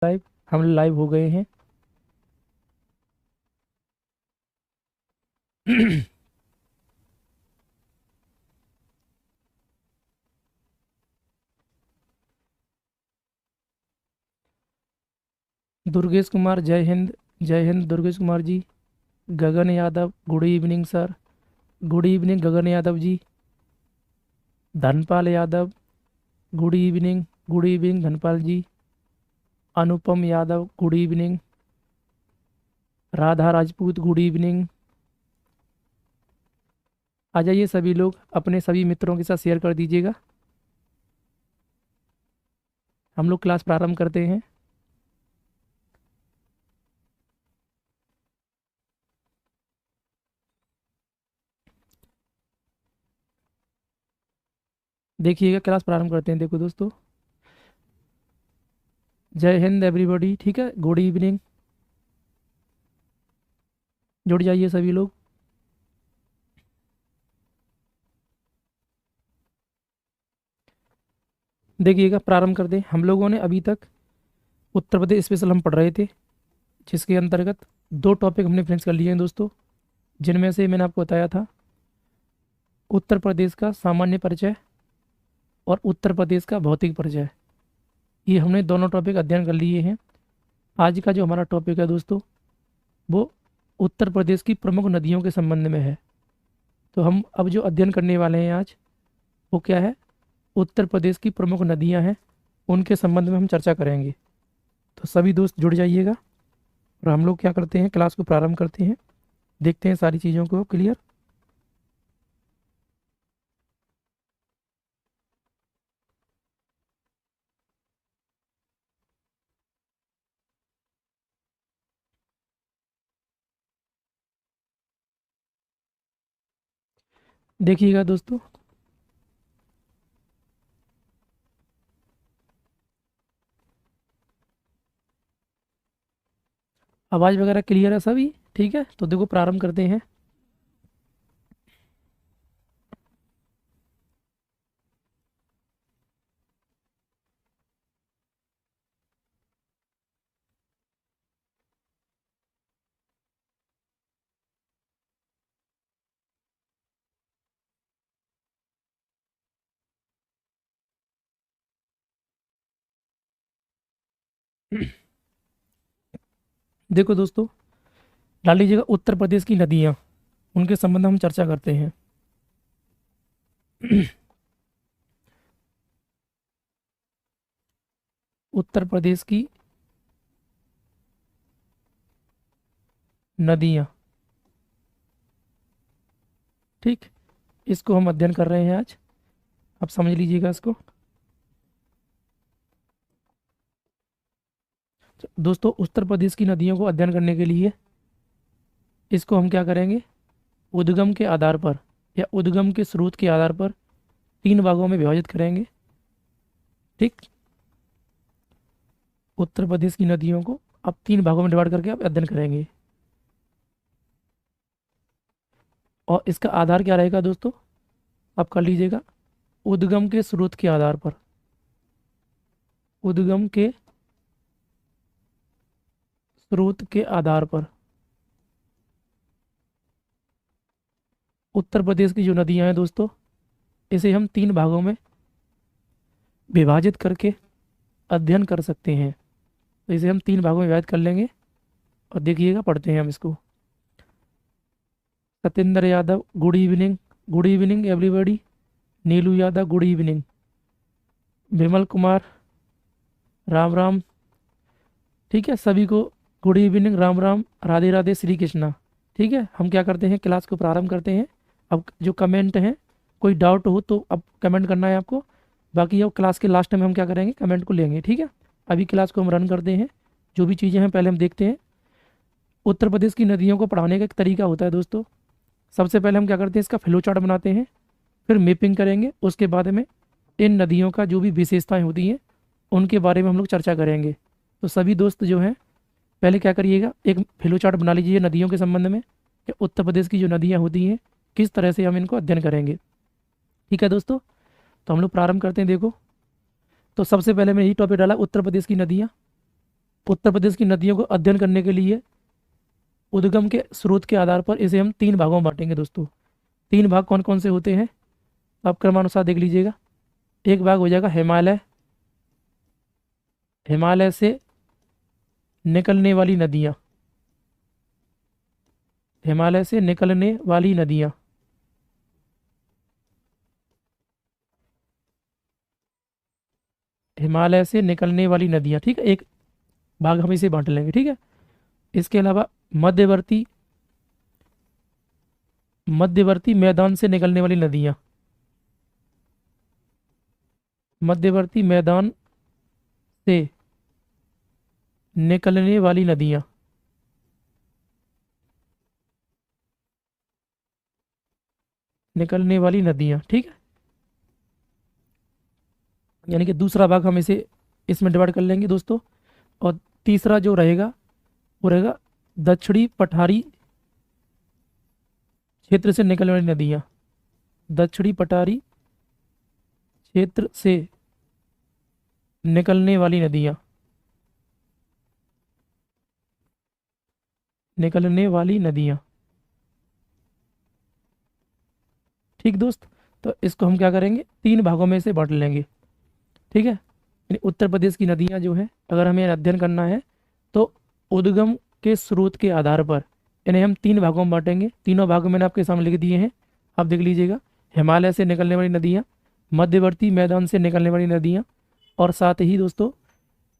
Live हम live हो गए हैं। दुर्गेश कुमार, जय हिंद। जय हिंद Durgesh Kumar ji. Gagan Yadav, good evening sir. Good evening Gagan Yadav ji. Dhanpal Yadav, good evening. Good evening Dhanpal ji. Anupam Yadav, good evening. Radha Rajput, good evening. आ जाइए सभी लोग, अपने सभी मित्रों के साथ शेयर कर दीजिएगा। हम लोग क्लास प्रारंभ करते हैं। देखिएगा, क्लास प्रारंभ करते हैं। देखो दोस्तों, जय हिंद एवरीबॉडी। ठीक है, गुड इवनिंग। जुड़ जाइए सभी लोग। देखिएगा, प्रारंभ कर दें। हम लोगों ने अभी तक उत्तर प्रदेश स्पेशल हम पढ़ रहे थे, जिसके अंतर्गत दो टॉपिक हमने फिनिश कर लिए हैं दोस्तों, जिनमें से मैंने आपको बताया था उत्तर प्रदेश का सामान्य परिचय और उत्तर प्रदेश का भौतिक परिचय। ये हमने दोनों टॉपिक अध्ययन कर लिए हैं। आज का जो हमारा टॉपिक है दोस्तों, वो उत्तर प्रदेश की प्रमुख नदियों के संबंध में है। तो हम अब जो अध्ययन करने वाले हैं आज, वो क्या है? उत्तर प्रदेश की प्रमुख नदियां हैं, उनके संबंध में हम चर्चा करेंगे। तो सभी दोस्त जुड़ जाइएगा और हम लोग क्या करते हैं, क्लास को प्रारंभ करते हैं। देखते हैं सारी चीज़ों को क्लियर। देखिएगा दोस्तों, आवाज़ वगैरह क्लियर है सभी? ठीक है, तो देखो प्रारंभ करते हैं। देखो दोस्तों, डाल लीजिएगा उत्तर प्रदेश की नदियाँ, उनके संबंध में हम चर्चा करते हैं। उत्तर प्रदेश की नदियाँ, ठीक, इसको हम अध्ययन कर रहे हैं आज। आप समझ लीजिएगा इसको। तो दोस्तों, उत्तर प्रदेश की नदियों को अध्ययन करने के लिए इसको हम क्या करेंगे, उद्गम के आधार पर या उद्गम के स्रोत के आधार पर तीन भागों में विभाजित करेंगे। ठीक, उत्तर प्रदेश की नदियों को अब तीन भागों में डिवाइड करके आप अध्ययन करेंगे। और इसका आधार क्या रहेगा दोस्तों, आप कर लीजिएगा, उद्गम के स्रोत के आधार पर। उद्गम के स्रोत के आधार पर उत्तर प्रदेश की जो नदियां हैं दोस्तों, इसे हम तीन भागों में विभाजित करके अध्ययन कर सकते हैं। तो इसे हम तीन भागों में विभाजित कर लेंगे और देखिएगा, पढ़ते हैं हम इसको। Satyendra Yadav, good evening. Good evening everybody. Neelu Yadav, good evening. Vimal Kumar, Ram Ram. ठीक है, सभी को गुड इवनिंग, राम राम, राधे राधे, श्री कृष्णा। ठीक है, हम क्या करते हैं, क्लास को प्रारंभ करते हैं। अब जो कमेंट हैं, कोई डाउट हो तो अब कमेंट करना है आपको। बाकी अब क्लास के लास्ट में हम क्या करेंगे, कमेंट को लेंगे। ठीक है, अभी क्लास को हम रन करते हैं। जो भी चीज़ें हैं पहले हम देखते हैं। उत्तर प्रदेश की नदियों को पढ़ाने का एक तरीका होता है दोस्तों। सबसे पहले हम क्या करते हैं, इसका फ्लो चार्ट बनाते हैं, फिर मैपिंग करेंगे। उसके बाद में इन नदियों का जो भी विशेषताएं होती हैं, उनके बारे में हम लोग चर्चा करेंगे। तो सभी दोस्त जो हैं, पहले क्या करिएगा, एक फ्लो चार्ट बना लीजिए नदियों के संबंध में कि उत्तर प्रदेश की जो नदियाँ होती हैं, किस तरह से हम इनको अध्ययन करेंगे। ठीक है दोस्तों, तो हम लोग प्रारंभ करते हैं। देखो, तो सबसे पहले मैंने यही टॉपिक डाला, उत्तर प्रदेश की नदियाँ। उत्तर प्रदेश की नदियों को अध्ययन करने के लिए उद्गम के स्रोत के आधार पर इसे हम 3 भागों में बांटेंगे दोस्तों। 3 भाग कौन कौन से होते हैं आप क्रमानुसार देख लीजिएगा। एक भाग हो जाएगा हिमालय, हिमालय से निकलने वाली नदियाँ, हिमालय से निकलने वाली नदियाँ। हिमालय से निकलने वाली नदियाँ, ठीक है, एक भाग हम इसे बांट लेंगे, ठीक है। इसके अलावा मध्यवर्ती, मध्यवर्ती मैदान से निकलने वाली नदियाँ, मध्यवर्ती मैदान से निकलने वाली नदियाँ, निकलने वाली नदियाँ, ठीक है। यानी कि दूसरा भाग हम इसे इसमें डिवाइड कर लेंगे दोस्तों। और तीसरा जो रहेगा वो रहेगा दक्षिणी पठारी क्षेत्र से निकलने वाली नदियाँ, दक्षिणी पठारी क्षेत्र से निकलने वाली नदियाँ, निकलने वाली नदियाँ, ठीक दोस्त। तो इसको हम क्या करेंगे, 3 भागों में से बांट लेंगे, ठीक है। यानी उत्तर प्रदेश की नदियाँ जो है अगर हमें अध्ययन करना है तो उद्गम के स्रोत के आधार पर इन्हें हम 3 भागों में बांटेंगे। तीनों भाग मैंने आपके सामने लिख दिए हैं, आप देख लीजिएगा। हिमालय से निकलने वाली नदियाँ, मध्यवर्ती मैदान से निकलने वाली नदियाँ, और साथ ही दोस्तों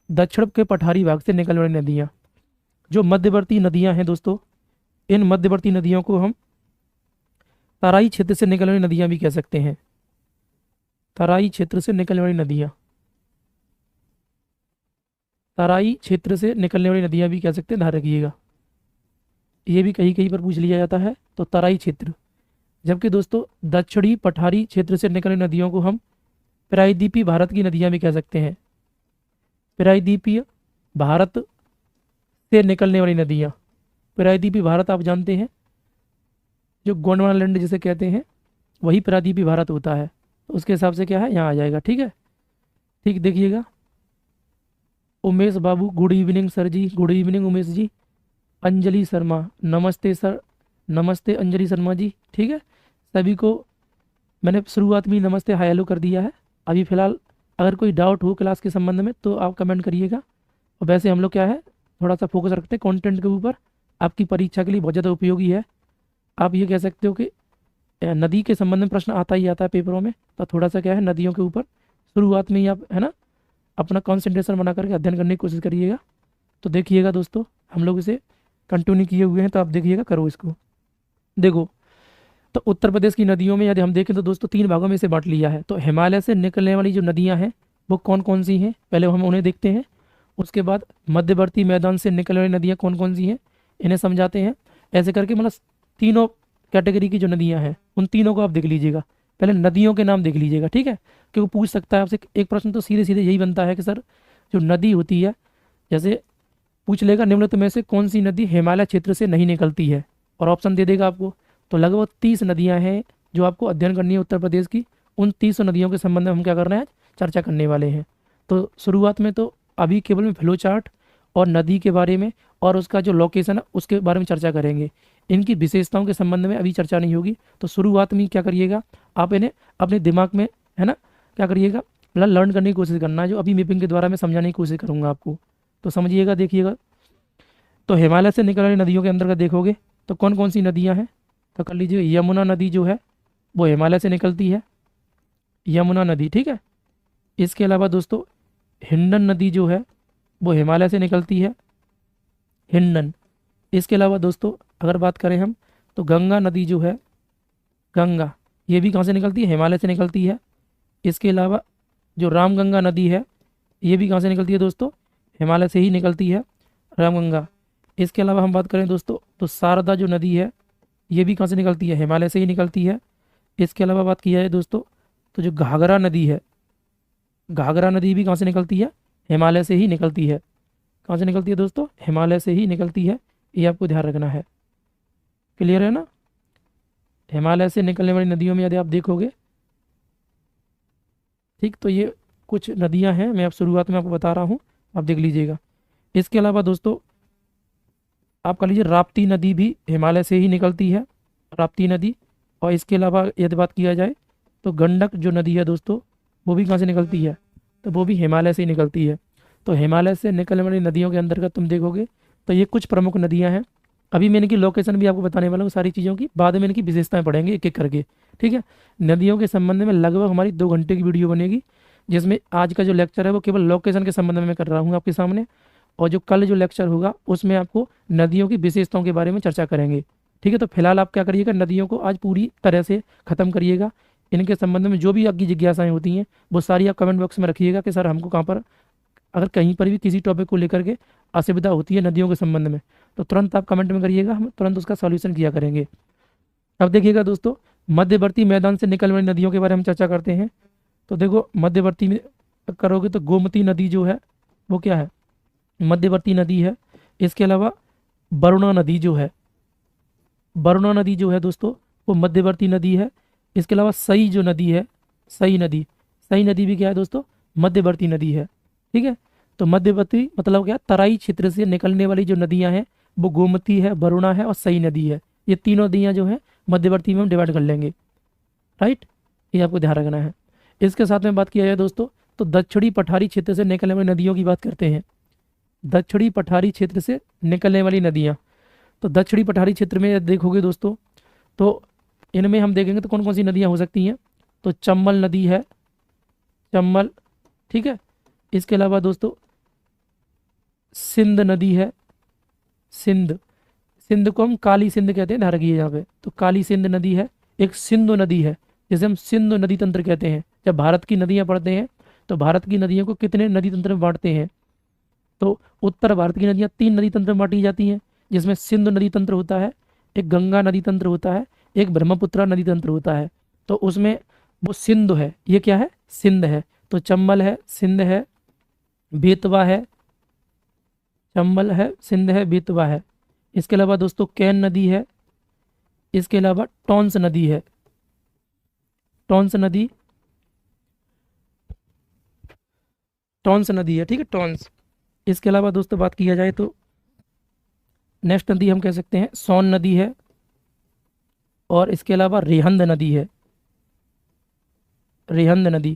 दक्षिण के पठारी भाग से निकलने वाली नदियाँ। जो मध्यवर्ती नदियाँ हैं दोस्तों, इन मध्यवर्ती नदियों को हम तराई क्षेत्र से निकलने वाली नदियाँ भी कह सकते हैं। तराई क्षेत्र से निकलने वाली नदियाँ, तराई क्षेत्र से निकलने वाली नदियाँ भी कह सकते हैं, ध्यान रखिएगा। ये भी कहीं कहीं पर पूछ लिया जाता है, तो तराई क्षेत्र। जबकि दोस्तों दक्षिणी पठारी क्षेत्र से निकलने नदियों को हम प्रायद्वीपीय भारत की नदियाँ भी कह सकते हैं। प्रायद्वीपीय भारत से निकलने वाली नदियाँ, प्रायद्वीपीय भारत आप जानते हैं, जो गोंडवाना लैंड जिसे कहते हैं वही प्रायद्वीपीय भारत होता है। तो उसके हिसाब से क्या है, यहाँ आ जाएगा, ठीक है। ठीक, देखिएगा। उमेश बाबू, गुड इवनिंग सर जी, गुड इवनिंग उमेश जी। अंजलि शर्मा, नमस्ते सर, नमस्ते अंजलि शर्मा जी, ठीक है। सभी को मैंने शुरुआत में ही नमस्ते हाय हेलो कर दिया है। अभी फ़िलहाल अगर कोई डाउट हो क्लास के संबंध में तो आप कमेंट करिएगा। और वैसे हम लोग क्या है, थोड़ा सा फोकस रखते हैं कंटेंट के ऊपर, आपकी परीक्षा के लिए बहुत ज़्यादा उपयोगी है। आप ये कह सकते हो कि नदी के संबंध में प्रश्न आता ही आता है पेपरों में, तो थोड़ा सा क्या है, नदियों के ऊपर शुरुआत में ही आप है ना अपना कॉन्सेंट्रेशन बना करके अध्ययन करने की कोशिश करिएगा। तो देखिएगा दोस्तों, हम लोग इसे कंटिन्यू किए हुए हैं, तो आप देखिएगा, करो इसको। देखो, तो उत्तर प्रदेश की नदियों में यदि हम देखें तो दोस्तों 3 भागों में इसे बांट लिया है। तो हिमालय से निकलने वाली जो नदियाँ हैं वो कौन कौन सी हैं, पहले हम उन्हें देखते हैं। उसके बाद मध्यवर्ती मैदान से निकलने वाली नदियाँ कौन कौन सी हैं, इन्हें समझाते हैं। ऐसे करके मतलब तीनों कैटेगरी की जो नदियाँ हैं उन तीनों को आप देख लीजिएगा। पहले नदियों के नाम देख लीजिएगा, ठीक है, क्योंकि पूछ सकता है आपसे एक प्रश्न, तो सीधे सीधे यही बनता है कि सर जो नदी होती है, जैसे पूछ लेगा निम्नलिखित में से कौन सी नदी हिमालय क्षेत्र से नहीं निकलती है, और ऑप्शन दे देगा आपको। तो लगभग 30 नदियाँ हैं जो आपको अध्ययन करनी है उत्तर प्रदेश की। उन 30 नदियों के संबंध में हम क्या कर रहे हैं, चर्चा करने वाले हैं। तो शुरुआत में तो अभी केवल में फ्लो चार्ट और नदी के बारे में और उसका जो लोकेशन है उसके बारे में चर्चा करेंगे। इनकी विशेषताओं के संबंध में अभी चर्चा नहीं होगी। तो शुरुआत में क्या करिएगा, आप इन्हें अपने दिमाग में है ना क्या करिएगा, मतलब लर्न करने की कोशिश करना है, जो अभी मैपिंग के द्वारा मैं समझाने की कोशिश करूँगा आपको। तो समझिएगा, देखिएगा। तो हिमालय से निकलने वाली नदियों के अंदर का देखोगे तो कौन कौन सी नदियाँ हैं, तो कर लीजिए यमुना नदी जो है वो हिमालय से निकलती है, यमुना नदी, ठीक है। इसके अलावा दोस्तों हिंडन नदी जो है वो हिमालय से निकलती है, हिंडन। इसके अलावा दोस्तों अगर बात करें हम तो गंगा नदी जो है, गंगा, ये भी कहाँ से निकलती है, हिमालय से निकलती है। इसके अलावा जो रामगंगा नदी है ये भी कहाँ से निकलती है दोस्तों, हिमालय से ही निकलती है, रामगंगा। इसके अलावा हम बात करें दोस्तों तो शारदा जो नदी है ये भी कहाँ से निकलती है, हिमालय से ही निकलती है। इसके अलावा बात किया है दोस्तों तो जो घाघरा नदी है, घाघरा नदी भी कहाँ से निकलती है, हिमालय से ही निकलती है। कहाँ से निकलती है दोस्तों, हिमालय से ही निकलती है, ये आपको ध्यान रखना है। क्लियर है ना। हिमालय से निकलने वाली नदियों में यदि आप देखोगे, ठीक, तो ये कुछ नदियां हैं, मैं अब शुरुआत में आपको बता रहा हूँ, आप देख लीजिएगा। इसके अलावा दोस्तों आप कह लीजिए राप्ती नदी भी हिमालय से ही निकलती है, राप्ती नदी। और इसके अलावा यदि बात किया जाए तो गंडक जो नदी है दोस्तों, वो भी कहाँ से निकलती है, तो वो भी हिमालय से ही निकलती है। तो हिमालय से निकलने वाली नदियों के अंतर्गत तुम देखोगे तो ये कुछ प्रमुख नदियाँ हैं। अभी मैं इनकी लोकेशन भी आपको बताने वाला हूँ सारी चीज़ों की, बाद में इनकी विशेषताएं पढ़ेंगे एक एक करके। ठीक है, नदियों के संबंध में लगभग हमारी 2 घंटे की वीडियो बनेगी, जिसमें आज का जो लेक्चर है वो केवल लोकेशन के संबंध में मैं कर रहा हूँ आपके सामने, और जो कल जो लेक्चर होगा उसमें आपको नदियों की विशेषताओं के बारे में चर्चा करेंगे। ठीक है, तो फिलहाल आप क्या करिएगा, नदियों को आज पूरी तरह से ख़त्म करिएगा। इनके संबंध में जो भी आपकी जिज्ञासाएं होती हैं वो सारी आप कमेंट बॉक्स में रखिएगा कि सर हमको कहाँ पर, अगर कहीं पर भी किसी टॉपिक को लेकर के असुविधा होती है नदियों के संबंध में, तो तुरंत आप कमेंट में करिएगा, हम तुरंत उसका सॉल्यूशन किया करेंगे। अब देखिएगा दोस्तों, मध्यवर्ती मैदान से निकलने वाली नदियों के बारे में चर्चा करते हैं। तो देखो मध्यवर्ती में करोगे तो गोमती नदी जो है वो क्या है, मध्यवर्ती नदी है। इसके अलावा वरुणा नदी जो है, वरुणा नदी जो है दोस्तों वो मध्यवर्ती नदी है। इसके अलावा सई जो नदी है, सई नदी, सई नदी भी क्या है दोस्तों, मध्यवर्ती नदी है। ठीक है, तो मध्यवर्ती मतलब क्या, तराई क्षेत्र से निकलने वाली जो नदियां हैं वो गोमती है, वरुणा है और सई नदी है। ये तीनों नदियां जो हैं मध्यवर्ती में हम डिवाइड कर लेंगे। राइट, ये आपको ध्यान रखना है। इसके साथ में बात किया जाए दोस्तों तो दक्षिणी पठारी क्षेत्र से निकलने वाली नदियों की बात करते हैं। दक्षिणी पठारी क्षेत्र से निकलने वाली नदियाँ, तो दक्षिणी पठारी क्षेत्र में देखोगे दोस्तों तो इनमें हम देखेंगे तो कौन कौन सी नदियाँ हो सकती हैं, तो चंबल नदी है, चंबल। ठीक है, इसके अलावा दोस्तों सिंध नदी है, सिंध, सिंध को हम काली सिंध कहते हैं, ध्यान रखिए यहाँ पे, तो काली सिंध नदी है। एक सिंधु नदी है, जिसे हम सिंधु नदी तंत्र कहते हैं। जब भारत की नदियाँ पढ़ते हैं तो भारत की नदियों को कितने नदी तंत्र में बांटते हैं, तो उत्तर भारत की नदियाँ 3 नदी तंत्र में बांटी जाती हैं, जिसमें सिंधु नदी तंत्र होता है, एक गंगा नदी तंत्र होता है, एक ब्रह्मपुत्र नदी तंत्र होता है। तो उसमें वो सिंधु है, ये क्या है, सिंध है। तो चंबल है, सिंध है, बेतवा है, चंबल है, सिंध है, बेतवा है। इसके अलावा दोस्तों कैन नदी है। इसके अलावा टॉन्स नदी है, टॉन्स नदी, टॉन्स नदी है। ठीक है, टॉन्स। इसके अलावा दोस्तों बात किया जाए तो नेक्स्ट नदी हम कह सकते हैं सोन नदी है, और इसके अलावा रिहंद नदी है, रिहंद नदी।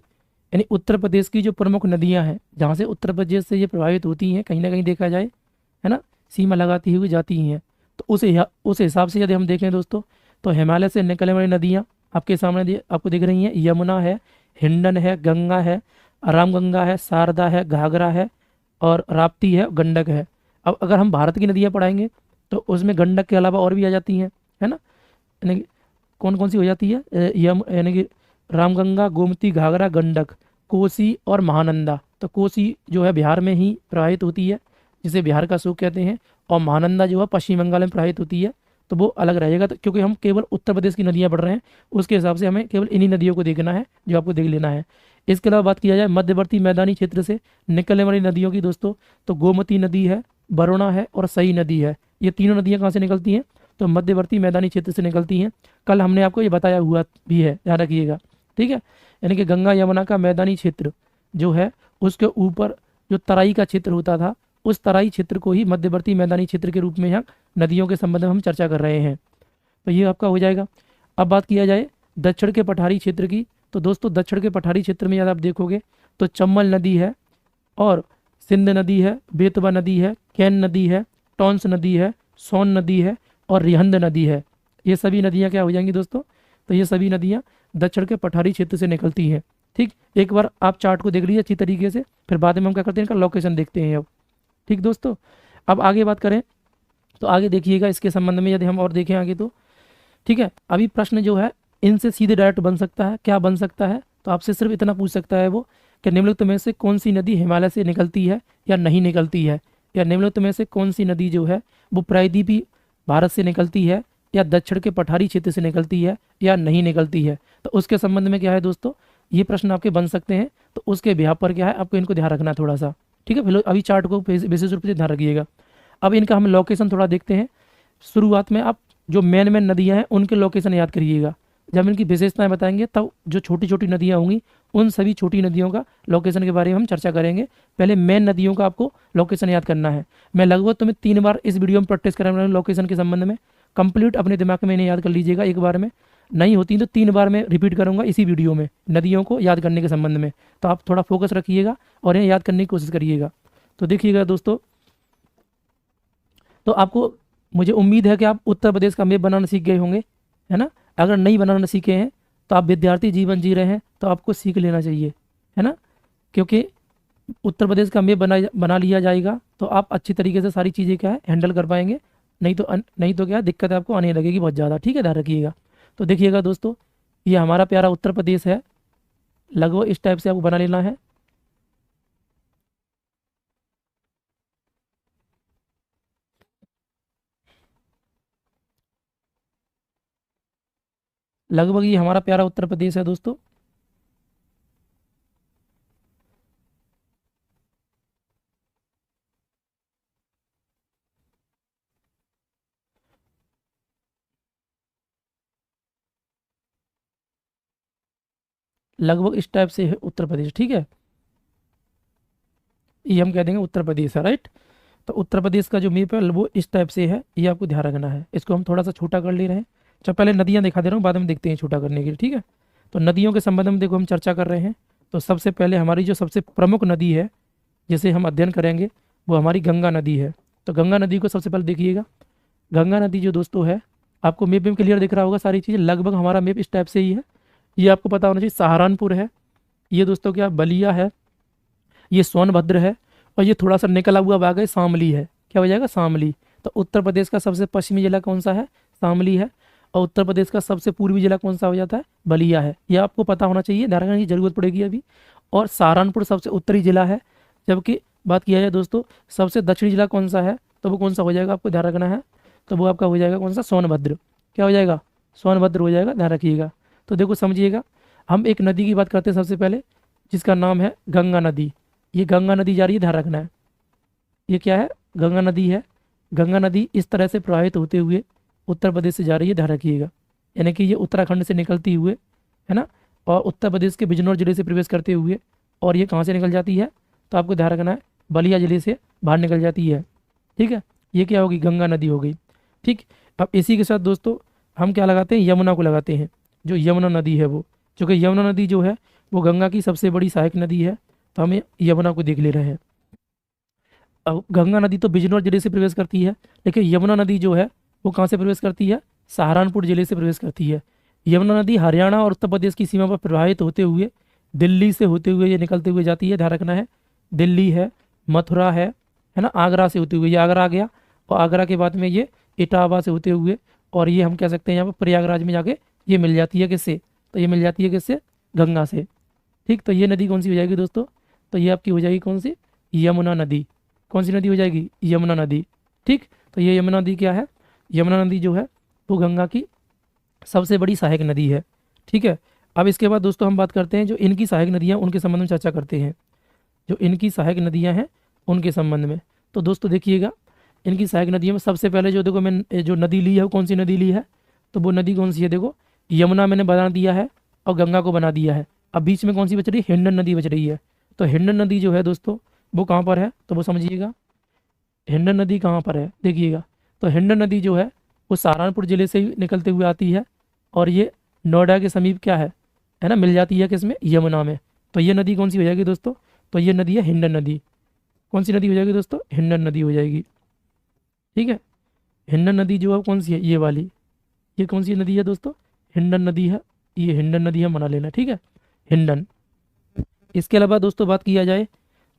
यानी उत्तर प्रदेश की जो प्रमुख नदियां हैं, जहाँ से उत्तर प्रदेश से ये प्रभावित होती हैं, कहीं ना कहीं देखा जाए, है ना, सीमा लगाती हुई जाती हैं। तो उस हिसाब से यदि हम देखें दोस्तों तो हिमालय से निकलने वाली नदियाँ आपके सामने आपको दिख रही हैं, यमुना है, हिंडन है, गंगा है, रामगंगा है, शारदा है, घाघरा है, और राप्ती है, गंडक है। अब अगर हम भारत की नदियाँ पढ़ाएंगे तो उसमें गंडक के अलावा और भी आ जाती हैं, है ना, यानी कि कौन कौन सी हो जाती है, यानी कि रामगंगा, गोमती, घाघरा, गंडक, कोसी और महानंदा। तो कोसी जो है बिहार में ही प्रवाहित होती है, जिसे बिहार का सूख कहते हैं, और महानंदा जो है पश्चिम बंगाल में प्रवाहित होती है। तो वो अलग रहेगा, तो क्योंकि हम केवल उत्तर प्रदेश की नदियाँ पढ़ रहे हैं, उसके हिसाब से हमें केवल इन्हीं नदियों को देखना है जो आपको देख लेना है। इसके अलावा बात किया जाए मध्यवर्ती मैदानी क्षेत्र से निकलने वाली नदियों की दोस्तों, तो गोमती नदी है, वरुणा है और सई नदी है। ये तीनों नदियाँ कहाँ से निकलती हैं, तो मध्यवर्ती मैदानी क्षेत्र से निकलती हैं। कल हमने आपको ये बताया हुआ भी है, ध्यान रखिएगा। ठीक है, यानी कि गंगा यमुना का मैदानी क्षेत्र जो है उसके ऊपर जो तराई का क्षेत्र होता था, उस तराई क्षेत्र को ही मध्यवर्ती मैदानी क्षेत्र के रूप में यहाँ नदियों के संबंध में हम चर्चा कर रहे हैं। तो ये आपका हो जाएगा। अब बात किया जाए दक्षिण के पठारी क्षेत्र की, तो दोस्तों दक्षिण के पठारी क्षेत्र में यदि आप देखोगे तो चंबल नदी है, और सिंध नदी है, बेतवा नदी है, कैन नदी है, टॉन्स नदी है, सोन नदी है और रिहंद नदी है। ये सभी नदियाँ क्या हो जाएंगी दोस्तों, तो ये सभी नदियाँ दक्षिण के पठारी क्षेत्र से निकलती हैं। ठीक, एक बार आप चार्ट को देख लीजिए अच्छी तरीके से, फिर बाद में हम क्या करते हैं, इनका लोकेशन देखते हैं अब। ठीक दोस्तों, अब आगे बात करें तो आगे देखिएगा इसके संबंध में यदि हम और देखें आगे तो, ठीक है, अभी प्रश्न जो है इनसे सीधे डायरेक्ट बन सकता है। क्या बन सकता है, तो आपसे सिर्फ इतना पूछ सकता है वो कि निम्नलिखित में से कौन सी नदी हिमालय से निकलती है या नहीं निकलती है, या निम्नलिखित में से कौन सी नदी जो है वो प्रायद्वीपीय भारत से निकलती है या दक्षिण के पठारी क्षेत्र से निकलती है या नहीं निकलती है। तो उसके संबंध में क्या है दोस्तों, ये प्रश्न आपके बन सकते हैं। तो उसके बिहाफ पर क्या है, आपको इनको ध्यान रखना थोड़ा सा। ठीक है, फिर अभी चार्ट को विशेष रूप से ध्यान रखिएगा। अब इनका हम लोकेशन थोड़ा देखते हैं। शुरुआत में आप जो मेन नदियाँ हैं उनके लोकेशन याद करिएगा। जब इनकी विशेषताएं बताएंगे तब जो छोटी छोटी नदियाँ होंगी उन सभी छोटी नदियों का लोकेशन के बारे में हम चर्चा करेंगे। पहले मेन नदियों का आपको लोकेशन याद करना है। मैं लगभग तुम्हें 3 बार इस वीडियो में प्रैक्टिस कराने वाला हूं लोकेशन के संबंध में। कंप्लीट अपने दिमाग में इन्हें याद कर लीजिएगा एक बार में, नहीं होती तो 3 बार मैं रिपीट करूंगा इसी वीडियो में नदियों को याद करने के संबंध में। तो आप थोड़ा फोकस रखिएगा और इन्हें याद करने की कोशिश करिएगा। तो देखिएगा दोस्तों, तो आपको, मुझे उम्मीद है कि आप उत्तर प्रदेश का मैप बनाना सीख गए होंगे, है ना। अगर नहीं बनाना सीखे हैं तो आप विद्यार्थी जीवन जी रहे हैं तो आपको सीख लेना चाहिए, है ना। क्योंकि उत्तर प्रदेश का मैप बना लिया जाएगा तो आप अच्छी तरीके से सारी चीज़ें क्या है हैंडल कर पाएंगे। नहीं तो क्या दिक्कत आपको आने लगेगी बहुत ज़्यादा, ठीक है, ध्यान रखिएगा। तो देखिएगा दोस्तों, ये हमारा प्यारा उत्तर प्रदेश है। लगभग इस टाइप से आपको बना लेना है। लगभग ये हमारा प्यारा उत्तर प्रदेश है दोस्तों। लगभग इस टाइप से है उत्तर प्रदेश, ठीक है। ये हम कह देंगे उत्तर प्रदेश है, राइट। तो उत्तर प्रदेश का जो मैप है वो इस टाइप से है, ये आपको ध्यान रखना है। इसको हम थोड़ा सा छोटा कर ले रहे हैं। चलो पहले नदियाँ दिखा दे रहा हूँ, बाद में देखते हैं छोटा करने के लिए, ठीक है। तो नदियों के संबंध में देखो हम चर्चा कर रहे हैं। तो सबसे पहले हमारी जो सबसे प्रमुख नदी है जिसे हम अध्ययन करेंगे वो हमारी गंगा नदी है। तो गंगा नदी को सबसे पहले देखिएगा। गंगा नदी जो दोस्तों है, आपको मैप में क्लियर दिख रहा होगा सारी चीज़ें। लगभग हमारा मैप इस टाइप से ही है। ये आपको पता होना चाहिए सहारनपुर है, ये दोस्तों क्या बलिया है, ये सोनभद्र है, और ये थोड़ा सा निकला हुआ भाग है शामली है। क्या हो जाएगा? शामली। तो उत्तर प्रदेश का सबसे पश्चिमी जिला कौन सा है? शामली है। और उत्तर प्रदेश का सबसे पूर्वी जिला कौन सा हो जाता है? बलिया है। यह आपको पता होना चाहिए, ध्यान रखने की जरूरत पड़ेगी अभी। और सहारनपुर सबसे उत्तरी जिला है। जबकि बात किया जाए दोस्तों सबसे दक्षिणी जिला कौन सा है, तो वो कौन सा हो जाएगा आपको ध्यान रखना है। तो वो आपका हो जाएगा कौन सा? सोनभद्र। क्या हो जाएगा? सोनभद्र हो जाएगा, ध्यान रखिएगा। तो देखो समझिएगा, हम एक नदी की बात करते हैं सबसे पहले, जिसका नाम है गंगा नदी। ये गंगा नदी जा रही है, ध्यान रखना है। ये क्या है? गंगा नदी है। गंगा नदी इस तरह से प्रवाहित होते हुए उत्तर प्रदेश से जा रही है, ध्यान रखिएगा। यानी कि ये उत्तराखंड से निकलती हुए, है ना, और उत्तर प्रदेश के बिजनौर जिले से प्रवेश करते हुए, और ये कहाँ से निकल जाती है? तो आपको ध्यान रखना है, बलिया जिले से बाहर निकल जाती है, ठीक है। ये क्या होगी? गंगा नदी हो गई, ठीक। अब इसी के साथ दोस्तों हम क्या लगाते हैं? यमुना को लगाते हैं। जो यमुना नदी है वो, चूँकि यमुना नदी जो है वो गंगा की सबसे बड़ी सहायक नदी है, तो हमें यमुना को देख ले रहे हैं। अब गंगा नदी तो बिजनौर जिले से प्रवेश करती है, लेकिन यमुना नदी जो है वो कहाँ से प्रवेश करती है? सहारनपुर जिले से प्रवेश करती है। यमुना नदी हरियाणा और उत्तर प्रदेश की सीमा पर प्रवाहित होते हुए दिल्ली से होते हुए ये निकलते हुए जाती है, ध्यान रखना है। दिल्ली है, मथुरा है ना, आगरा से होते हुए ये आगरा आ गया, और आगरा के बाद में ये इटावा से होते हुए, और ये हम कह सकते हैं यहाँ पर प्रयागराज में जाके ये मिल जाती है किससे? तो ये मिल जाती है किससे? गंगा से, ठीक। तो ये नदी कौन सी हो जाएगी दोस्तों? तो ये आपकी हो जाएगी कौन सी? यमुना नदी। कौन सी नदी हो जाएगी? यमुना नदी, ठीक। तो ये यमुना नदी क्या है? यमुना नदी जो है वो गंगा की सबसे बड़ी सहायक नदी है, ठीक है। अब इसके बाद दोस्तों हम बात करते हैं जो इनकी सहायक नदियाँ, उनके संबंध में चर्चा करते हैं। जो इनकी सहायक नदियाँ हैं उनके संबंध में, तो दोस्तों देखिएगा, इनकी सहायक नदियों में सबसे पहले जो देखो मैं जो नदी ली है वो कौन सी नदी ली है? तो वो नदी कौन सी है? देखो यमुना मैंने बना दिया है और गंगा को बना दिया है। अब बीच में कौन सी बच रही है? हिंडन नदी बच रही है। तो हिंडन नदी जो है दोस्तों वो कहाँ पर है? तो वो समझिएगा, हिंडन नदी कहाँ पर है देखिएगा। तो हिंडन नदी जो है वो सहारनपुर जिले से ही निकलते हुए आती है, और ये नोएडा के समीप क्या है ना, मिल जाती है किसमें? यमुना में। तो ये नदी कौन सी हो जाएगी दोस्तों? तो ये नदी है हिंडन नदी। कौन सी नदी हो जाएगी दोस्तों? हिंडन नदी हो जाएगी, ठीक है। हिंडन नदी जो है कौन सी है? ये वाली। ये कौन सी नदी है दोस्तों? हिंडन नदी है। ये हिंडन नदी है, मना लेना, ठीक है, हिंडन। इसके अलावा दोस्तों बात किया जाए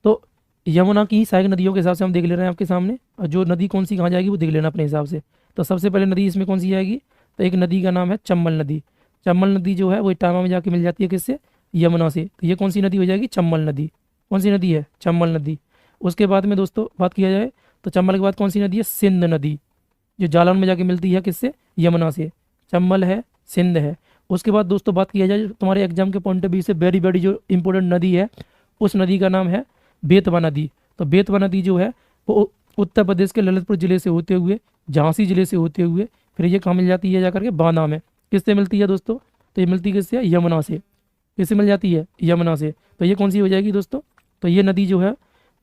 तो यमुना की सहायक नदियों के हिसाब से हम देख ले रहे हैं आपके सामने, और जो नदी कौन सी कहाँ जाएगी वो देख लेना अपने हिसाब से। तो सबसे पहले नदी इसमें कौन सी आएगी? तो एक नदी का नाम है चंबल नदी। चंबल नदी जो है वो इटावा में जाके मिल जाती है किससे? यमुना से। तो ये कौन सी नदी हो जाएगी? चंबल नदी। कौन सी नदी है? चंबल नदी। उसके बाद में दोस्तों बात किया जाए तो चंबल के बाद कौन सी नदी है? सिंध नदी, जो जालौन में जाके मिलती है किससे? यमुना से। चंबल है, सिंध है। उसके बाद दोस्तों बात किया जाए तुम्हारे एग्जाम के पॉइंट ऑफ व्यू से वेरी वेरी जो इंपॉर्टेंट नदी है, उस नदी का नाम है बेतवा नदी। तो बेतवा नदी जो है वो उत्तर प्रदेश के ललितपुर जिले से होते हुए, झांसी जिले से होते हुए, फिर ये कहाँ मिल जाती है जाकर के? बांदा में। किससे मिलती है दोस्तों? तो ये मिलती किससे है, यमुना से। किससे मिल जाती है, यमुना से। तो ये कौन सी हो जाएगी दोस्तों, तो ये नदी जो है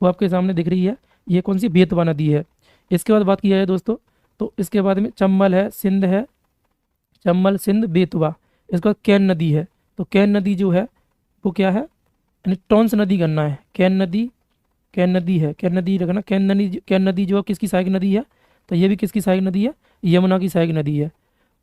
वो आपके सामने दिख रही है, ये कौन सी, बेतवा नदी है। इसके बाद बात किया जाए दोस्तों, तो इसके बाद में चंबल है, सिंध है, चंबल सिंध बेतवा। इसके बाद कैन नदी है। तो कैन नदी जो है वो क्या है, यानी टॉन्स नदी करना है। कैन नदी, कैन नदी है, कैन नदी रखना। कैन नदी जो है किसकी सहायक नदी है, तो ये भी किसकी सहायक नदी है, यमुना की सहायक नदी है।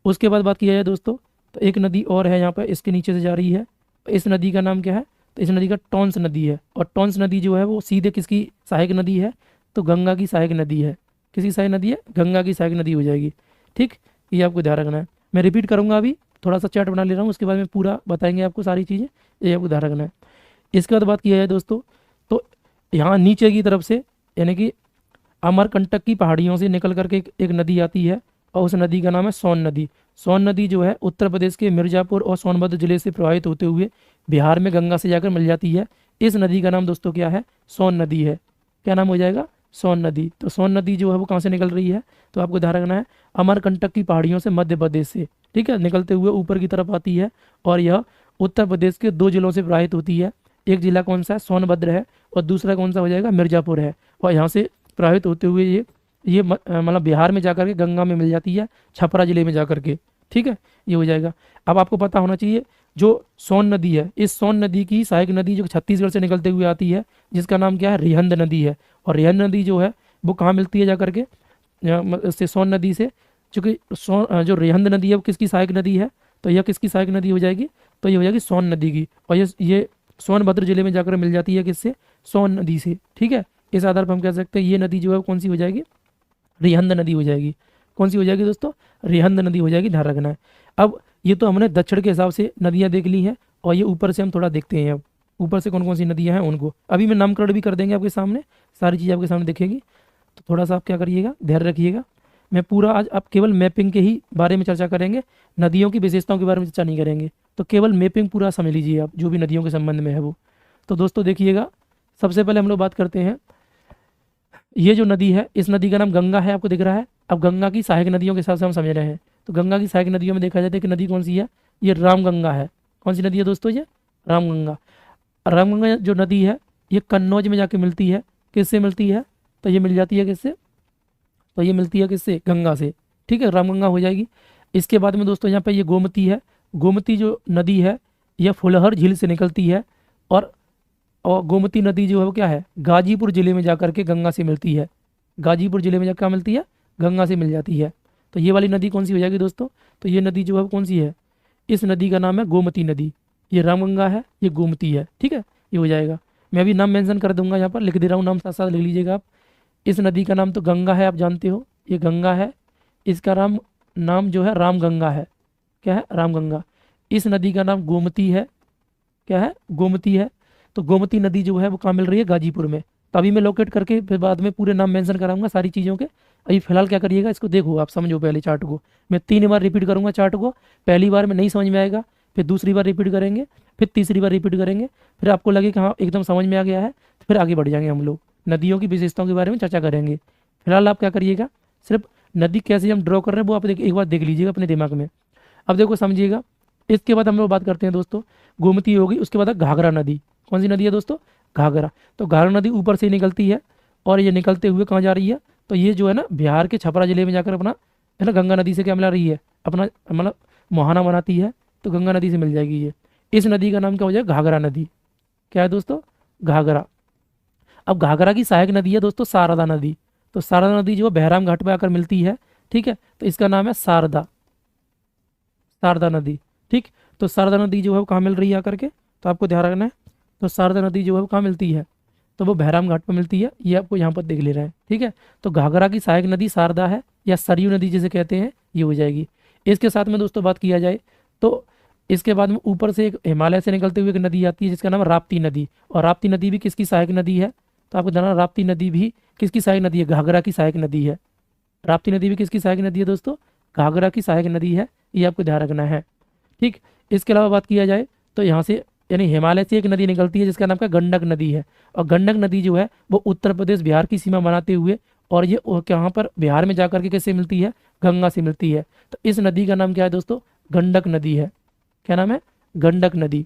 उसके बाद बात किया जाए दोस्तों, तो एक नदी और है यहाँ पर इसके नीचे से जा रही है, इस नदी का नाम क्या है, तो इस नदी का टॉन्स नदी है। और टॉन्स नदी जो है वो सीधे किसकी सहायक नदी है, तो गंगा की सहायक नदी है। किसकी सहायक नदी है, गंगा की सहायक नदी हो जाएगी। ठीक, ये आपको ध्यान रखना है। मैं रिपीट करूंगा, अभी थोड़ा सा चार्ट बना ले रहा हूँ, उसके बाद में पूरा बताएंगे आपको सारी चीज़ें, ये आपको ध्यान रखना है। इसके बाद बात किया जाए दोस्तों, तो यहाँ नीचे की तरफ से यानी कि अमरकंटक की पहाड़ियों से निकल करके एक नदी आती है, और उस नदी का नाम है सोन नदी। सोन नदी जो है उत्तर प्रदेश के मिर्ज़ापुर और सोनभद्र जिले से प्रवाहित होते हुए बिहार में गंगा से जाकर मिल जाती है। इस नदी का नाम दोस्तों क्या है, सोन नदी है। क्या नाम हो जाएगा, सोन नदी। तो सोन नदी जो है वो कहाँ से निकल रही है, तो आपको ध्यान रखना है अमरकंटक की पहाड़ियों से, मध्य प्रदेश से। ठीक है, निकलते हुए ऊपर की तरफ आती है, और यह उत्तर प्रदेश के 2 जिलों से प्रवाहित होती है। एक जिला कौन सा है, सोनभद्र है, और दूसरा कौन सा हो जाएगा, मिर्ज़ापुर है। और यहाँ से प्रवाहित होते हुए ये मतलब बिहार में जाकर के गंगा में मिल जाती है, छपरा जिले में जाकर के। ठीक है, ये हो जाएगा। अब आपको पता होना चाहिए जो सोन नदी है, इस सोन नदी की सहायक नदी जो छत्तीसगढ़ से निकलते हुए आती है, जिसका नाम क्या है, रिहंद नदी है। और रिहंद नदी जो है वो कहाँ मिलती है जाकर के, से सोन नदी से। चूँकि जो रिहंद नदी है वो किसकी सहायक नदी है, तो यह किसकी सहायक नदी हो जाएगी, तो ये हो जाएगी सोन नदी की। और ये सोनभद्र जिले में जाकर मिल जाती है किससे, सोन नदी से। ठीक है, इस आधार पर हम कह सकते हैं ये नदी जो है कौन सी हो जाएगी, रिहंद नदी हो जाएगी। कौन सी हो जाएगी दोस्तों, रिहंद नदी हो जाएगी, ध्यान रखना है। अब ये तो हमने दक्षिण के हिसाब से नदियाँ देख ली हैं, और ये ऊपर से हम थोड़ा देखते हैं। अब ऊपर से कौन कौन सी नदियाँ हैं उनको अभी मैं नामकरण भी कर देंगे आपके सामने, सारी चीज़ें आपके सामने दिखेगी। तो थोड़ा सा आप क्या करिएगा, ध्यान रखिएगा। मैं पूरा आज आप केवल मैपिंग के ही बारे में चर्चा करेंगे, नदियों की विशेषताओं के बारे में चर्चा नहीं करेंगे। तो केवल मैपिंग पूरा समझ लीजिए आप, जो भी नदियों के संबंध में है वो। तो दोस्तों देखिएगा, सबसे पहले हम लोग बात करते हैं, ये जो नदी है इस नदी का नाम गंगा है, आपको दिख रहा है। अब गंगा की सहायक नदियों के हिसाब से हम समझ रहे हैं, तो गंगा की सहायक नदियों में देखा जाता है कि नदी कौन सी है, ये रामगंगा है। कौन सी नदी है दोस्तों, ये रामगंगा। रामगंगा जो नदी है ये कन्नौज में जाके मिलती है। किससे मिलती है, तो ये मिल जाती है किससे, तो ये मिलती है किससे, गंगा से। ठीक है, रामगंगा हो जाएगी। इसके बाद में दोस्तों यहाँ पे ये गोमती है। गोमती जो नदी है यह फुलहर झील से निकलती है, और गोमती नदी जो है वो क्या है, गाजीपुर जिले में जाकर के गंगा से मिलती है। गाजीपुर जिले में जाकर क्या मिलती है, गंगा से मिल जाती है। तो ये वाली नदी कौन सी हो जाएगी दोस्तों, तो ये नदी जो है वो कौन सी है, इस नदी का नाम है गोमती नदी। ये रामगंगा है, ये गोमती है। ठीक है, ये हो जाएगा। मैं अभी नाम मेंशन कर दूंगा, यहाँ पर लिख दे रहा हूँ, नाम साथ साथ लिख लीजिएगा आप। इस नदी का नाम तो गंगा है, आप जानते हो, ये गंगा है। इसका नाम जो है रामगंगा है। क्या है, रामगंगा। इस नदी का नाम गोमती है। क्या है, गोमती है। तो गोमती नदी जो है वो कहाँ मिल रही है, गाजीपुर में। तो अभी मैं लोकेट करके फिर बाद में पूरे नाम मेंशन कराऊंगा सारी चीज़ों के। अभी फिलहाल क्या करिएगा, इसको देखो, आप समझो पहले चार्ट को। मैं 3 बार रिपीट करूंगा चार्ट को। पहली बार में नहीं समझ में आएगा, फिर दूसरी बार रिपीट करेंगे, फिर तीसरी बार रिपीट करेंगे, फिर आपको लगे कि हाँ एकदम समझ में आ गया है, तो फिर आगे बढ़ जाएंगे हम लोग, नदियों की विशेषताओं के बारे में चर्चा करेंगे। फिलहाल आप क्या करिएगा, सिर्फ नदी कैसे हम ड्रॉ कर रहे हैं वो आप एक बार देख लीजिएगा अपने दिमाग में। अब देखो समझिएगा, इसके बाद हम लोग बात करते हैं दोस्तों, गोमती होगी, उसके बाद घाघरा नदी। कौन सी नदी है दोस्तों, घाघरा। तो घाघरा नदी ऊपर से निकलती है, और ये निकलते हुए कहाँ जा रही है, तो ये जो है ना बिहार के छपरा जिले में जाकर अपना है ना गंगा नदी से क्या मिला रही है, अपना मतलब मुहाना बनाती है। तो गंगा नदी से मिल जाएगी ये। इस नदी का नाम क्या हो जाएगा, घाघरा नदी। क्या है दोस्तों, घाघरा। अब घाघरा की सहायक नदी है दोस्तों शारदा नदी। तो शारदा नदी जो है बहराम घाट पर आकर मिलती है। ठीक है, तो इसका नाम है शारदा, शारदा नदी। ठीक, तो शारदा नदी जो है वो कहाँ मिल रही है आकर के, तो आपको ध्यान रखना है। तो शारदा नदी जो है वो कहाँ मिलती है, तो वो बहराम घाट पर मिलती है, ये आपको यहाँ पर देख ले रहे हैं। ठीक है, तो घाघरा की सहायक नदी शारदा है, या सरयू नदी जिसे कहते हैं, ये हो जाएगी। इसके साथ में दोस्तों बात किया जाए तो इसके बाद में ऊपर से एक हिमालय से निकलते हुए एक नदी आती है जिसका नाम है राप्ती नदी। और राप्ती नदी भी किसकी सहायक नदी है, तो आपको जानना, राप्ती नदी भी किसकी सहायक नदी है, घाघरा की सहायक नदी है। राप्ती नदी भी किसकी सहायक नदी है दोस्तों, घाघरा की सहायक नदी है, ये आपको ध्यान रखना है। ठीक, इसके अलावा बात किया जाए तो यहाँ से यानी हिमालय से एक नदी निकलती है जिसका नाम क्या, गंडक नदी है। और गंडक नदी जो है वो उत्तर प्रदेश बिहार की सीमा बनाते हुए, और ये कहाँ पर बिहार में जाकर के किससे मिलती है, गंगा से मिलती है। तो इस नदी का नाम क्या है दोस्तों, गंडक नदी है। क्या नाम है, गंडक नदी।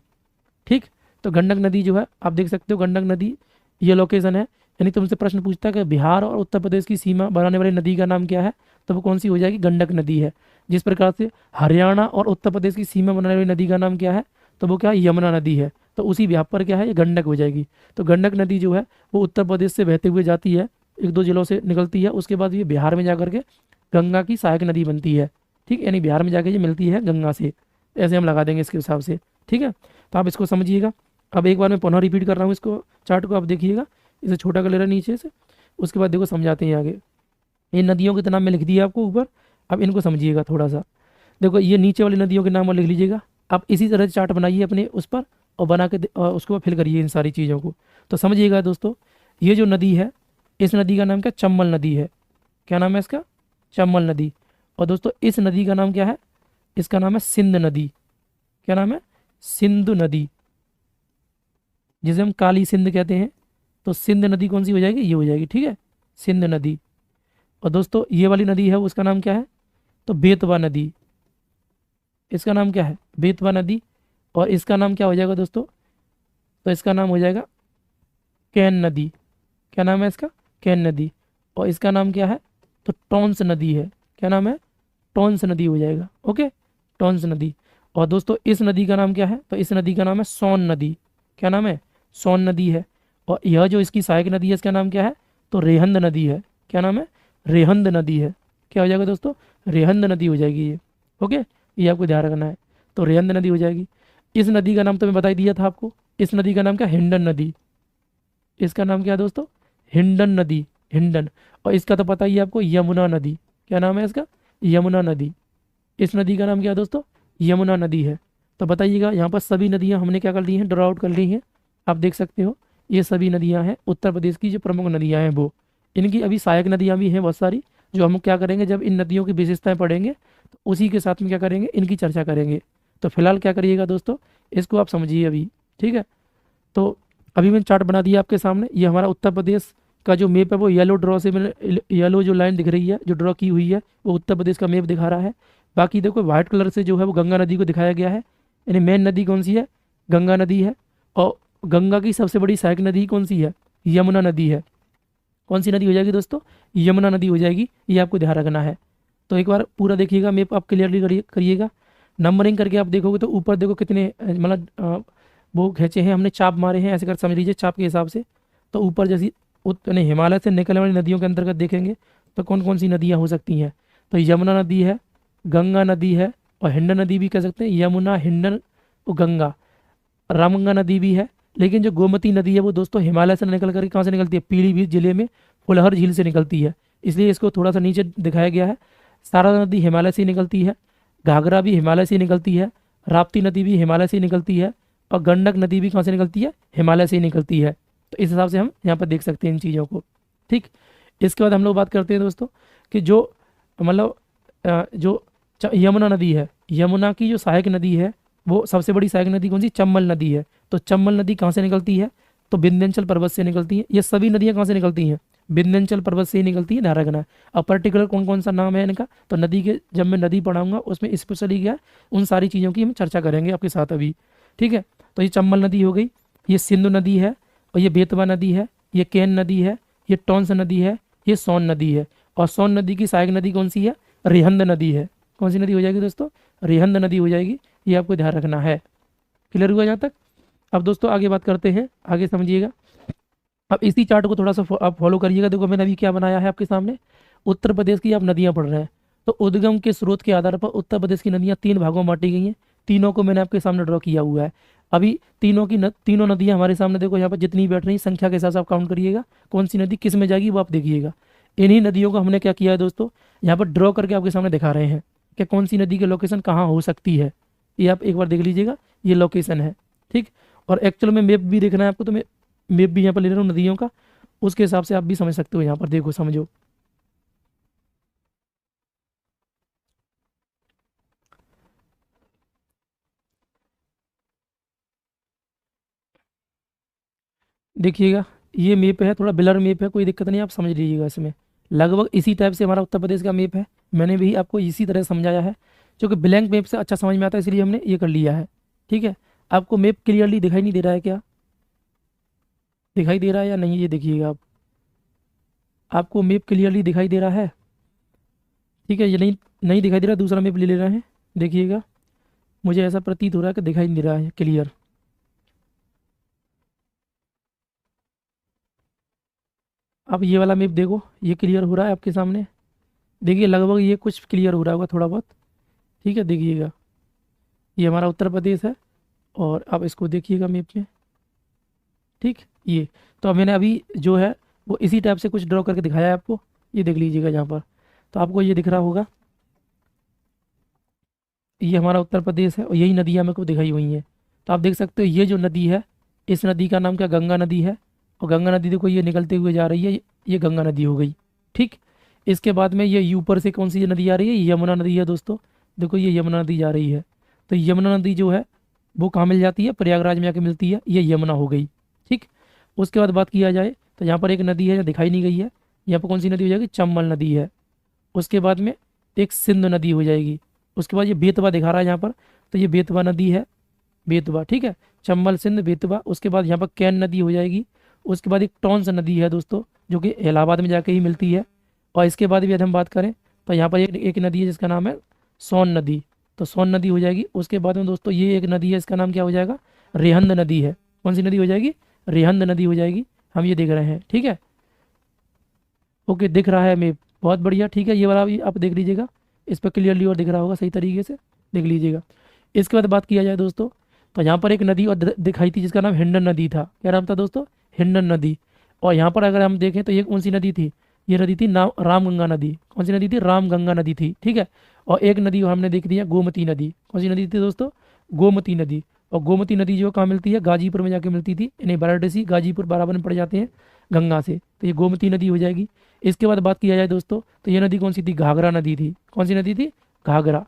ठीक, तो गंडक नदी जो है आप देख सकते हो, गंडक नदी ये लोकेशन है। यानी तुमसे प्रश्न पूछता है कि बिहार और उत्तर प्रदेश की सीमा बनाने वाली नदी का नाम क्या है, तो वो कौन सी हो जाएगी, गंडक नदी है। जिस प्रकार से हरियाणा और उत्तर प्रदेश की सीमा बनाने वाली नदी का नाम क्या है, तो वो क्या है, यमुना नदी है। तो उसी व्याप पर क्या है, ये गंडक हो जाएगी। तो गंडक नदी जो है वो उत्तर प्रदेश से बहते हुए जाती है, एक दो जिलों से निकलती है, उसके बाद ये बिहार में जाकर के गंगा की सहायक नदी बनती है। ठीक, यानी बिहार में जाके ये मिलती है गंगा से। ऐसे हम लगा देंगे इसके हिसाब से। ठीक है, तो आप इसको समझिएगा। अब एक बार मैं पुनः रिपीट कर रहा हूँ इसको, चार्ट को आप देखिएगा, इसे छोटा कर ले रहा है नीचे से, उसके बाद देखो समझाते हैं आगे। ये नदियों के नाम में लिख दिया आपको ऊपर, अब इनको समझिएगा थोड़ा सा। देखो ये नीचे वाली नदियों के नाम और लिख लीजिएगा। आप इसी तरह से चार्ट बनाइए अपने उस पर, और बना के उसको फिल करिए इन सारी चीज़ों को। तो समझिएगा दोस्तों, ये जो नदी है, इस नदी का नाम क्या, चंबल नदी है। क्या नाम है इसका, चंबल नदी। और दोस्तों इस नदी का नाम क्या है, इसका नाम है सिंध नदी। क्या नाम है, सिंधु नदी, जिसे हम काली सिंध कहते हैं। तो सिंध नदी कौन सी हो जाएगी, ये हो जाएगी। ठीक है, सिंध नदी। और दोस्तों ये वाली नदी है उसका नाम क्या है, तो बेतवा नदी। इसका नाम क्या है, बेतवा नदी। और इसका नाम क्या हो जाएगा दोस्तों, तो इसका नाम हो जाएगा कैन नदी। क्या नाम है इसका, कैन नदी। और इसका नाम क्या है, तो टॉन्स नदी है। क्या नाम है, टॉन्स नदी हो जाएगा। ओके, टॉन्स नदी। और दोस्तों इस नदी का नाम क्या है, तो इस नदी का नाम है सोन नदी। क्या नाम है, सोन नदी है। और यह जो इसकी सहायक नदी है, इसका नाम क्या है, तो रेहंद नदी है। क्या नाम है, रेहंद नदी है। क्या हो जाएगा दोस्तों, रेहंद नदी हो जाएगी ये। ओके, ये आपको ध्यान रखना है। तो रेहंद नदी हो जाएगी। इस नदी का नाम तो मैं बता ही दिया था आपको, इस नदी का नाम क्या, हिंडन नदी। इसका नाम क्या है दोस्तों, हिंडन नदी, हिंडन। और इसका तो पता ही है आपको, यमुना नदी। क्या नाम है इसका, यमुना नदी। इस नदी का नाम क्या है दोस्तों, यमुना नदी है। तो बताइएगा, यहाँ पर सभी नदियाँ हमने क्या कर ली हैं, ड्रॉ आउट कर ली हैं। आप देख सकते हो ये सभी नदियाँ हैं उत्तर प्रदेश की जो प्रमुख नदियाँ हैं वो। इनकी अभी सहायक नदियाँ भी हैं बहुत सारी, जो हम क्या करेंगे, जब इन नदियों की विशेषताएं पढ़ेंगे तो उसी के साथ में क्या करेंगे, इनकी चर्चा करेंगे। तो फिलहाल क्या करिएगा दोस्तों, इसको आप समझिए अभी। ठीक है, तो अभी मैंने चार्ट बना दिया आपके सामने। ये हमारा उत्तर प्रदेश का जो मैप है वो येलो ड्रॉ से मैंने, येलो जो लाइन दिख रही है जो ड्रॉ की हुई है, वो उत्तर प्रदेश का मैप दिखा रहा है। बाकी देखो व्हाइट कलर से जो है वो गंगा नदी को दिखाया गया है। यानी मेन नदी कौन सी है, गंगा नदी है। और गंगा की सबसे बड़ी सहायक नदी कौन सी है, यमुना नदी है। कौन सी नदी हो जाएगी दोस्तों, यमुना नदी हो जाएगी। ये आपको ध्यान रखना है। तो एक बार पूरा देखिएगा मैप, आप क्लियरली करिएगा। नंबरिंग करके आप देखोगे तो ऊपर देखो कितने मतलब वो खींचे हैं हमने, चाप मारे हैं, ऐसे कर समझ लीजिए चाप के हिसाब से। तो ऊपर जैसी यानी हिमालय से निकलने वाली नदियों के अंतर्गत देखेंगे तो कौन कौन सी नदियाँ हो सकती हैं, तो यमुना नदी है, गंगा नदी है, और हिंडन नदी भी कह सकते हैं, यमुना, हिंडन और गंगा। रामगंगा नदी भी है। लेकिन जो गोमती नदी है वो दोस्तों हिमालय से निकल कर कहाँ से निकलती है, पीलीभीत जिले में फुलहर झील से निकलती है, इसलिए इसको थोड़ा सा नीचे दिखाया गया है। सारा नदी हिमालय से ही निकलती है, घाघरा भी हिमालय से ही निकलती है, राप्ती नदी भी हिमालय से ही निकलती है, और गंडक नदी भी कहाँ से निकलती है, हिमालय से ही निकलती है। तो इस हिसाब से हम यहाँ पर देख सकते हैं इन चीज़ों को। ठीक, इसके बाद हम लोग बात करते हैं दोस्तों कि जो मतलब जो यमुना नदी है, यमुना की जो सहायक नदी है वो सबसे बड़ी सहायक नदी कौन सी, चंबल नदी है। तो चंबल नदी कहाँ से निकलती है, तो विंध्याचल पर्वत से निकलती है। ये सभी नदियाँ कहाँ से निकलती हैं, विंध्याचल पर्वत से ही निकलती है, ध्यान रखना है। अब पर्टिकुलर कौन कौन सा नाम है इनका, तो नदी के जब मैं नदी पढ़ाऊंगा उसमें स्पेशली क्या है, उन सारी चीज़ों की हम चर्चा करेंगे आपके साथ अभी। ठीक है, तो ये चंबल नदी हो गई, ये सिंधु नदी है, और ये बेतवा नदी है, ये केन नदी है, ये टॉन्स नदी है, ये सोन नदी है। और सोन नदी की सहायक नदी कौन सी है, रिहंद नदी है। कौन सी नदी हो जाएगी दोस्तों, रिहंद नदी हो जाएगी। ये आपको ध्यान रखना है। क्लियर हुआ यहाँ तक। अब दोस्तों आगे बात करते हैं, आगे समझिएगा। अब इसी चार्ट को थोड़ा सा आप फॉलो करिएगा। देखो मैंने अभी क्या बनाया है आपके सामने, उत्तर प्रदेश की आप नदियाँ पढ़ रहे हैं, तो उद्गम के स्रोत के आधार पर उत्तर प्रदेश की नदियाँ 3 भागों में बांटी गई हैं। तीनों को मैंने आपके सामने ड्रॉ किया हुआ है। अभी तीनों नदियाँ हमारे सामने देखो, यहाँ पर जितनी बैठ रही संख्या के हिसाब से आप काउंट करिएगा, कौन सी नदी किस में जाएगी वो आप देखिएगा। इन्हीं नदियों को हमने क्या किया है दोस्तों, यहाँ पर ड्रॉ करके आपके सामने दिखा रहे हैं कि कौन सी नदी की लोकेशन कहाँ हो सकती है। ये आप एक बार देख लीजिएगा, ये लोकेशन है। ठीक, और एक्चुअल में मैप भी देखना है आपको, तो मैं मैप भी यहाँ पर ले रहा हूँ नदियों का, उसके हिसाब से आप भी समझ सकते हो। यहाँ पर देखो समझो, देखिएगा ये मैप है, थोड़ा ब्लर मैप है, कोई दिक्कत नहीं, आप समझ लीजिएगा। इसमें लगभग इसी टाइप से हमारा उत्तर प्रदेश का मैप है, मैंने भी आपको इसी तरह समझाया है। क्योंकि ब्लैंक मैप से अच्छा समझ में आता है, इसलिए हमने ये कर लिया है। ठीक है, आपको मैप क्लियरली दिखाई नहीं दे रहा है क्या? दिखाई दे रहा है या नहीं, ये देखिएगा आप, आपको मैप क्लियरली दिखाई दे रहा है? ठीक है, ये नहीं नहीं दिखाई दे रहा, दूसरा मैप ले ले रहे हैं, देखिएगा। मुझे ऐसा प्रतीत हो रहा है कि दिखाई नहीं दे रहा है क्लियर। अब ये वाला मैप देखो, ये क्लियर हो रहा है आपके सामने, देखिए लगभग ये कुछ क्लियर हो रहा होगा थोड़ा बहुत। ठीक है, देखिएगा ये हमारा उत्तर प्रदेश है, और अब इसको देखिएगा मैप में। ठीक, ये तो अब मैंने अभी जो है वो इसी टाइप से कुछ ड्रॉ करके दिखाया है आपको, ये देख लीजिएगा यहाँ पर, तो आपको ये दिख रहा होगा, ये हमारा उत्तर प्रदेश है और यही नदियाँ मेरे को दिखाई हुई हैं। तो आप देख सकते हो ये जो नदी है, इस नदी का नाम क्या, गंगा नदी है। और गंगा नदी देखो ये निकलते हुए जा रही है, ये गंगा नदी हो गई। ठीक, इसके बाद में ये ऊपर से कौन सी नदी आ रही है, यमुना नदी है दोस्तों। देखो ये यमुना नदी जा रही है, तो यमुना नदी जो है वो कहाँ मिल जाती है, प्रयागराज में जाके मिलती है, ये यमुना हो गई। ठीक, उसके बाद बात किया जाए तो यहाँ पर एक नदी है जो दिखाई नहीं गई है, यहाँ पर कौन सी नदी हो जाएगी, चंबल नदी है। उसके बाद में एक सिंधु नदी हो जाएगी। उसके बाद ये बेतवा दिखा रहा है यहाँ पर, तो ये बेतवा नदी है, बेतवा। ठीक है, चंबल सिंध बेतवा। उसके बाद यहाँ पर कैन नदी हो जाएगी। उसके बाद एक टॉन्स नदी है दोस्तों, जो कि इलाहाबाद में जाके ही मिलती है। और इसके बाद भी यदि हम बात करें तो यहाँ पर एक नदी है जिसका नाम है सोन नदी, तो सोन नदी हो जाएगी। उसके बाद में दोस्तों ये एक नदी है, इसका नाम क्या हो जाएगा, रेहंद नदी है। कौन सी नदी हो जाएगी, रेहंद नदी हो जाएगी, हम ये देख रहे हैं। ठीक है, ओके, दिख रहा है मैप, बहुत बढ़िया। ठीक है, ये वाला भी आप देख लीजिएगा, इस पर क्लियरली और दिख रहा होगा, सही तरीके से देख लीजिएगा। इसके बाद बात किया जाए दोस्तों, तो यहाँ पर एक नदी और दिखाई थी जिसका नाम हिंडन नदी था। क्या नाम था दोस्तों, हिंडन नदी। और यहाँ पर अगर हम देखें तो ये कौन सी नदी थी, ये नदी थी नाम रामगंगा नदी। कौन सी नदी थी, रामगंगा नदी थी। ठीक है, और एक नदी हमने देख ली है गोमती नदी। कौन सी नदी थी दोस्तों, गोमती नदी। और गोमती नदी जो कहाँ मिलती है, गाजीपुर में जाके मिलती थी, यानी वाराणसी गाजीपुर बराबर में पड़ जाते हैं गंगा से, तो ये गोमती नदी हो जाएगी। इसके बाद बात किया जाए दोस्तों, तो ये नदी कौन सी थी, घाघरा नदी थी। कौन सी नदी थी, घाघरा।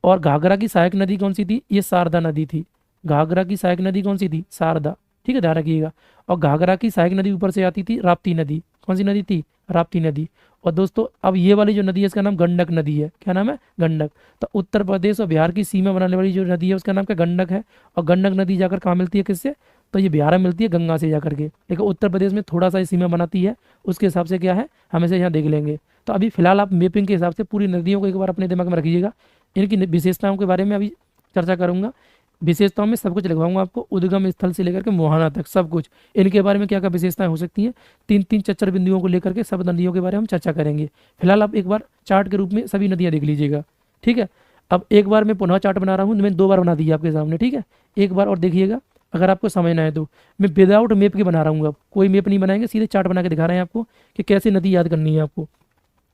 और घाघरा की सहायक नदी कौन सी थी, ये शारदा नदी थी। घाघरा की सहायक नदी कौन सी थी, शारदा। ठीक है, ध्यान रखिएगा। और घाघरा की सहायक नदी ऊपर से आती थी राप्ती नदी। कौन सी नदी थी, राप्ती नदी। और दोस्तों अब ये वाली जो नदी है इसका नाम गंडक नदी है। क्या नाम है, गंडक। तो उत्तर प्रदेश और बिहार की सीमा बनाने वाली जो नदी है उसका नाम क्या, गंडक है। और गंडक नदी जाकर कहाँ मिलती है, किससे, तो ये बिहार में मिलती है गंगा से जाकर के। लेकिन उत्तर प्रदेश में थोड़ा सा ये सीमा बनाती है, उसके हिसाब से क्या है हम इसे यहाँ देख लेंगे। तो अभी फिलहाल आप मैपिंग के हिसाब से पूरी नदियों को एक बार अपने दिमाग में रखिएगा। इनकी विशेषताओं के बारे में अभी चर्चा करूंगा। विशेषताओं में सब कुछ लिखवाऊंगा आपको, उद्गम स्थल से लेकर के मोहाना तक सब कुछ, इनके बारे में क्या क्या विशेषताएं हो सकती हैं, तीन तीन चच्चर बिंदुओं को लेकर के सब नदियों के बारे में हम चर्चा करेंगे। फिलहाल आप एक बार चार्ट के रूप में सभी नदियां देख लीजिएगा। ठीक है, अब एक बार मैं पुनः चार्ट बना रहा हूँ, मैंने 2 बार बना दिया आपके सामने। ठीक है, एक बार और देखिएगा अगर आपको समझना है तो। मैं विदाउट मैप के बना रहा हूँ, अब कोई मैप नहीं बनाएंगे, सीधे चार्ट बना के दिखा रहे हैं आपको कि कैसे नदी याद करनी है आपको।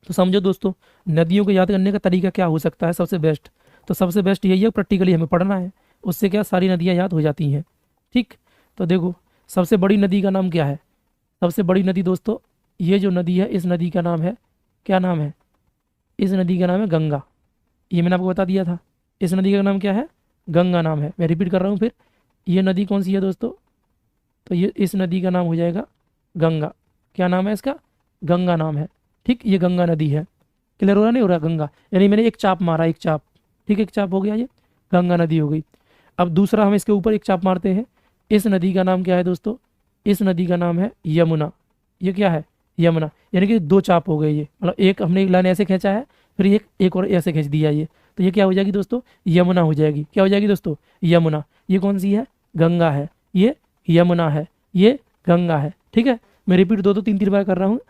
तो समझो दोस्तों, नदियों को याद करने का तरीका क्या हो सकता है सबसे बेस्ट, तो सबसे बेस्ट यही है, प्रैक्टिकली हमें पढ़ना है, उससे क्या सारी नदियाँ याद हो जाती हैं। ठीक, तो देखो सबसे बड़ी नदी का नाम क्या है, सबसे बड़ी नदी दोस्तों ये जो नदी है, इस नदी का नाम है, क्या नाम है, इस नदी का नाम है गंगा। ये मैंने आपको बता दिया था, इस नदी का नाम क्या है, गंगा नाम है। मैं रिपीट कर रहा हूँ फिर, ये नदी कौन सी है दोस्तों, तो ये इस नदी का नाम हो जाएगा गंगा। क्या नाम है इसका, गंगा नाम है। ठीक, ये गंगा नदी है। क्लियर हो रहा नहीं हो रहा, गंगा यानी मैंने एक चाप मारा, एक चाप। ठीक है, एक चाप हो गया, ये गंगा नदी हो गई। अब दूसरा हम इसके ऊपर एक चाप मारते हैं, इस नदी का नाम क्या है दोस्तों, इस नदी का नाम है यमुना। ये क्या है, यमुना, यानी कि 2 चाप हो गए ये, मतलब एक हमने एक लाइन ऐसे खींचा है, फिर एक और ऐसे खींच दिया ये, तो ये क्या हो जाएगी दोस्तों, यमुना हो जाएगी। क्या हो जाएगी दोस्तों, यमुना। ये कौन सी है, गंगा है, ये यमुना है, ये गंगा है। ठीक है, मैं रिपीट 2-3 बार कर रहा हूँ,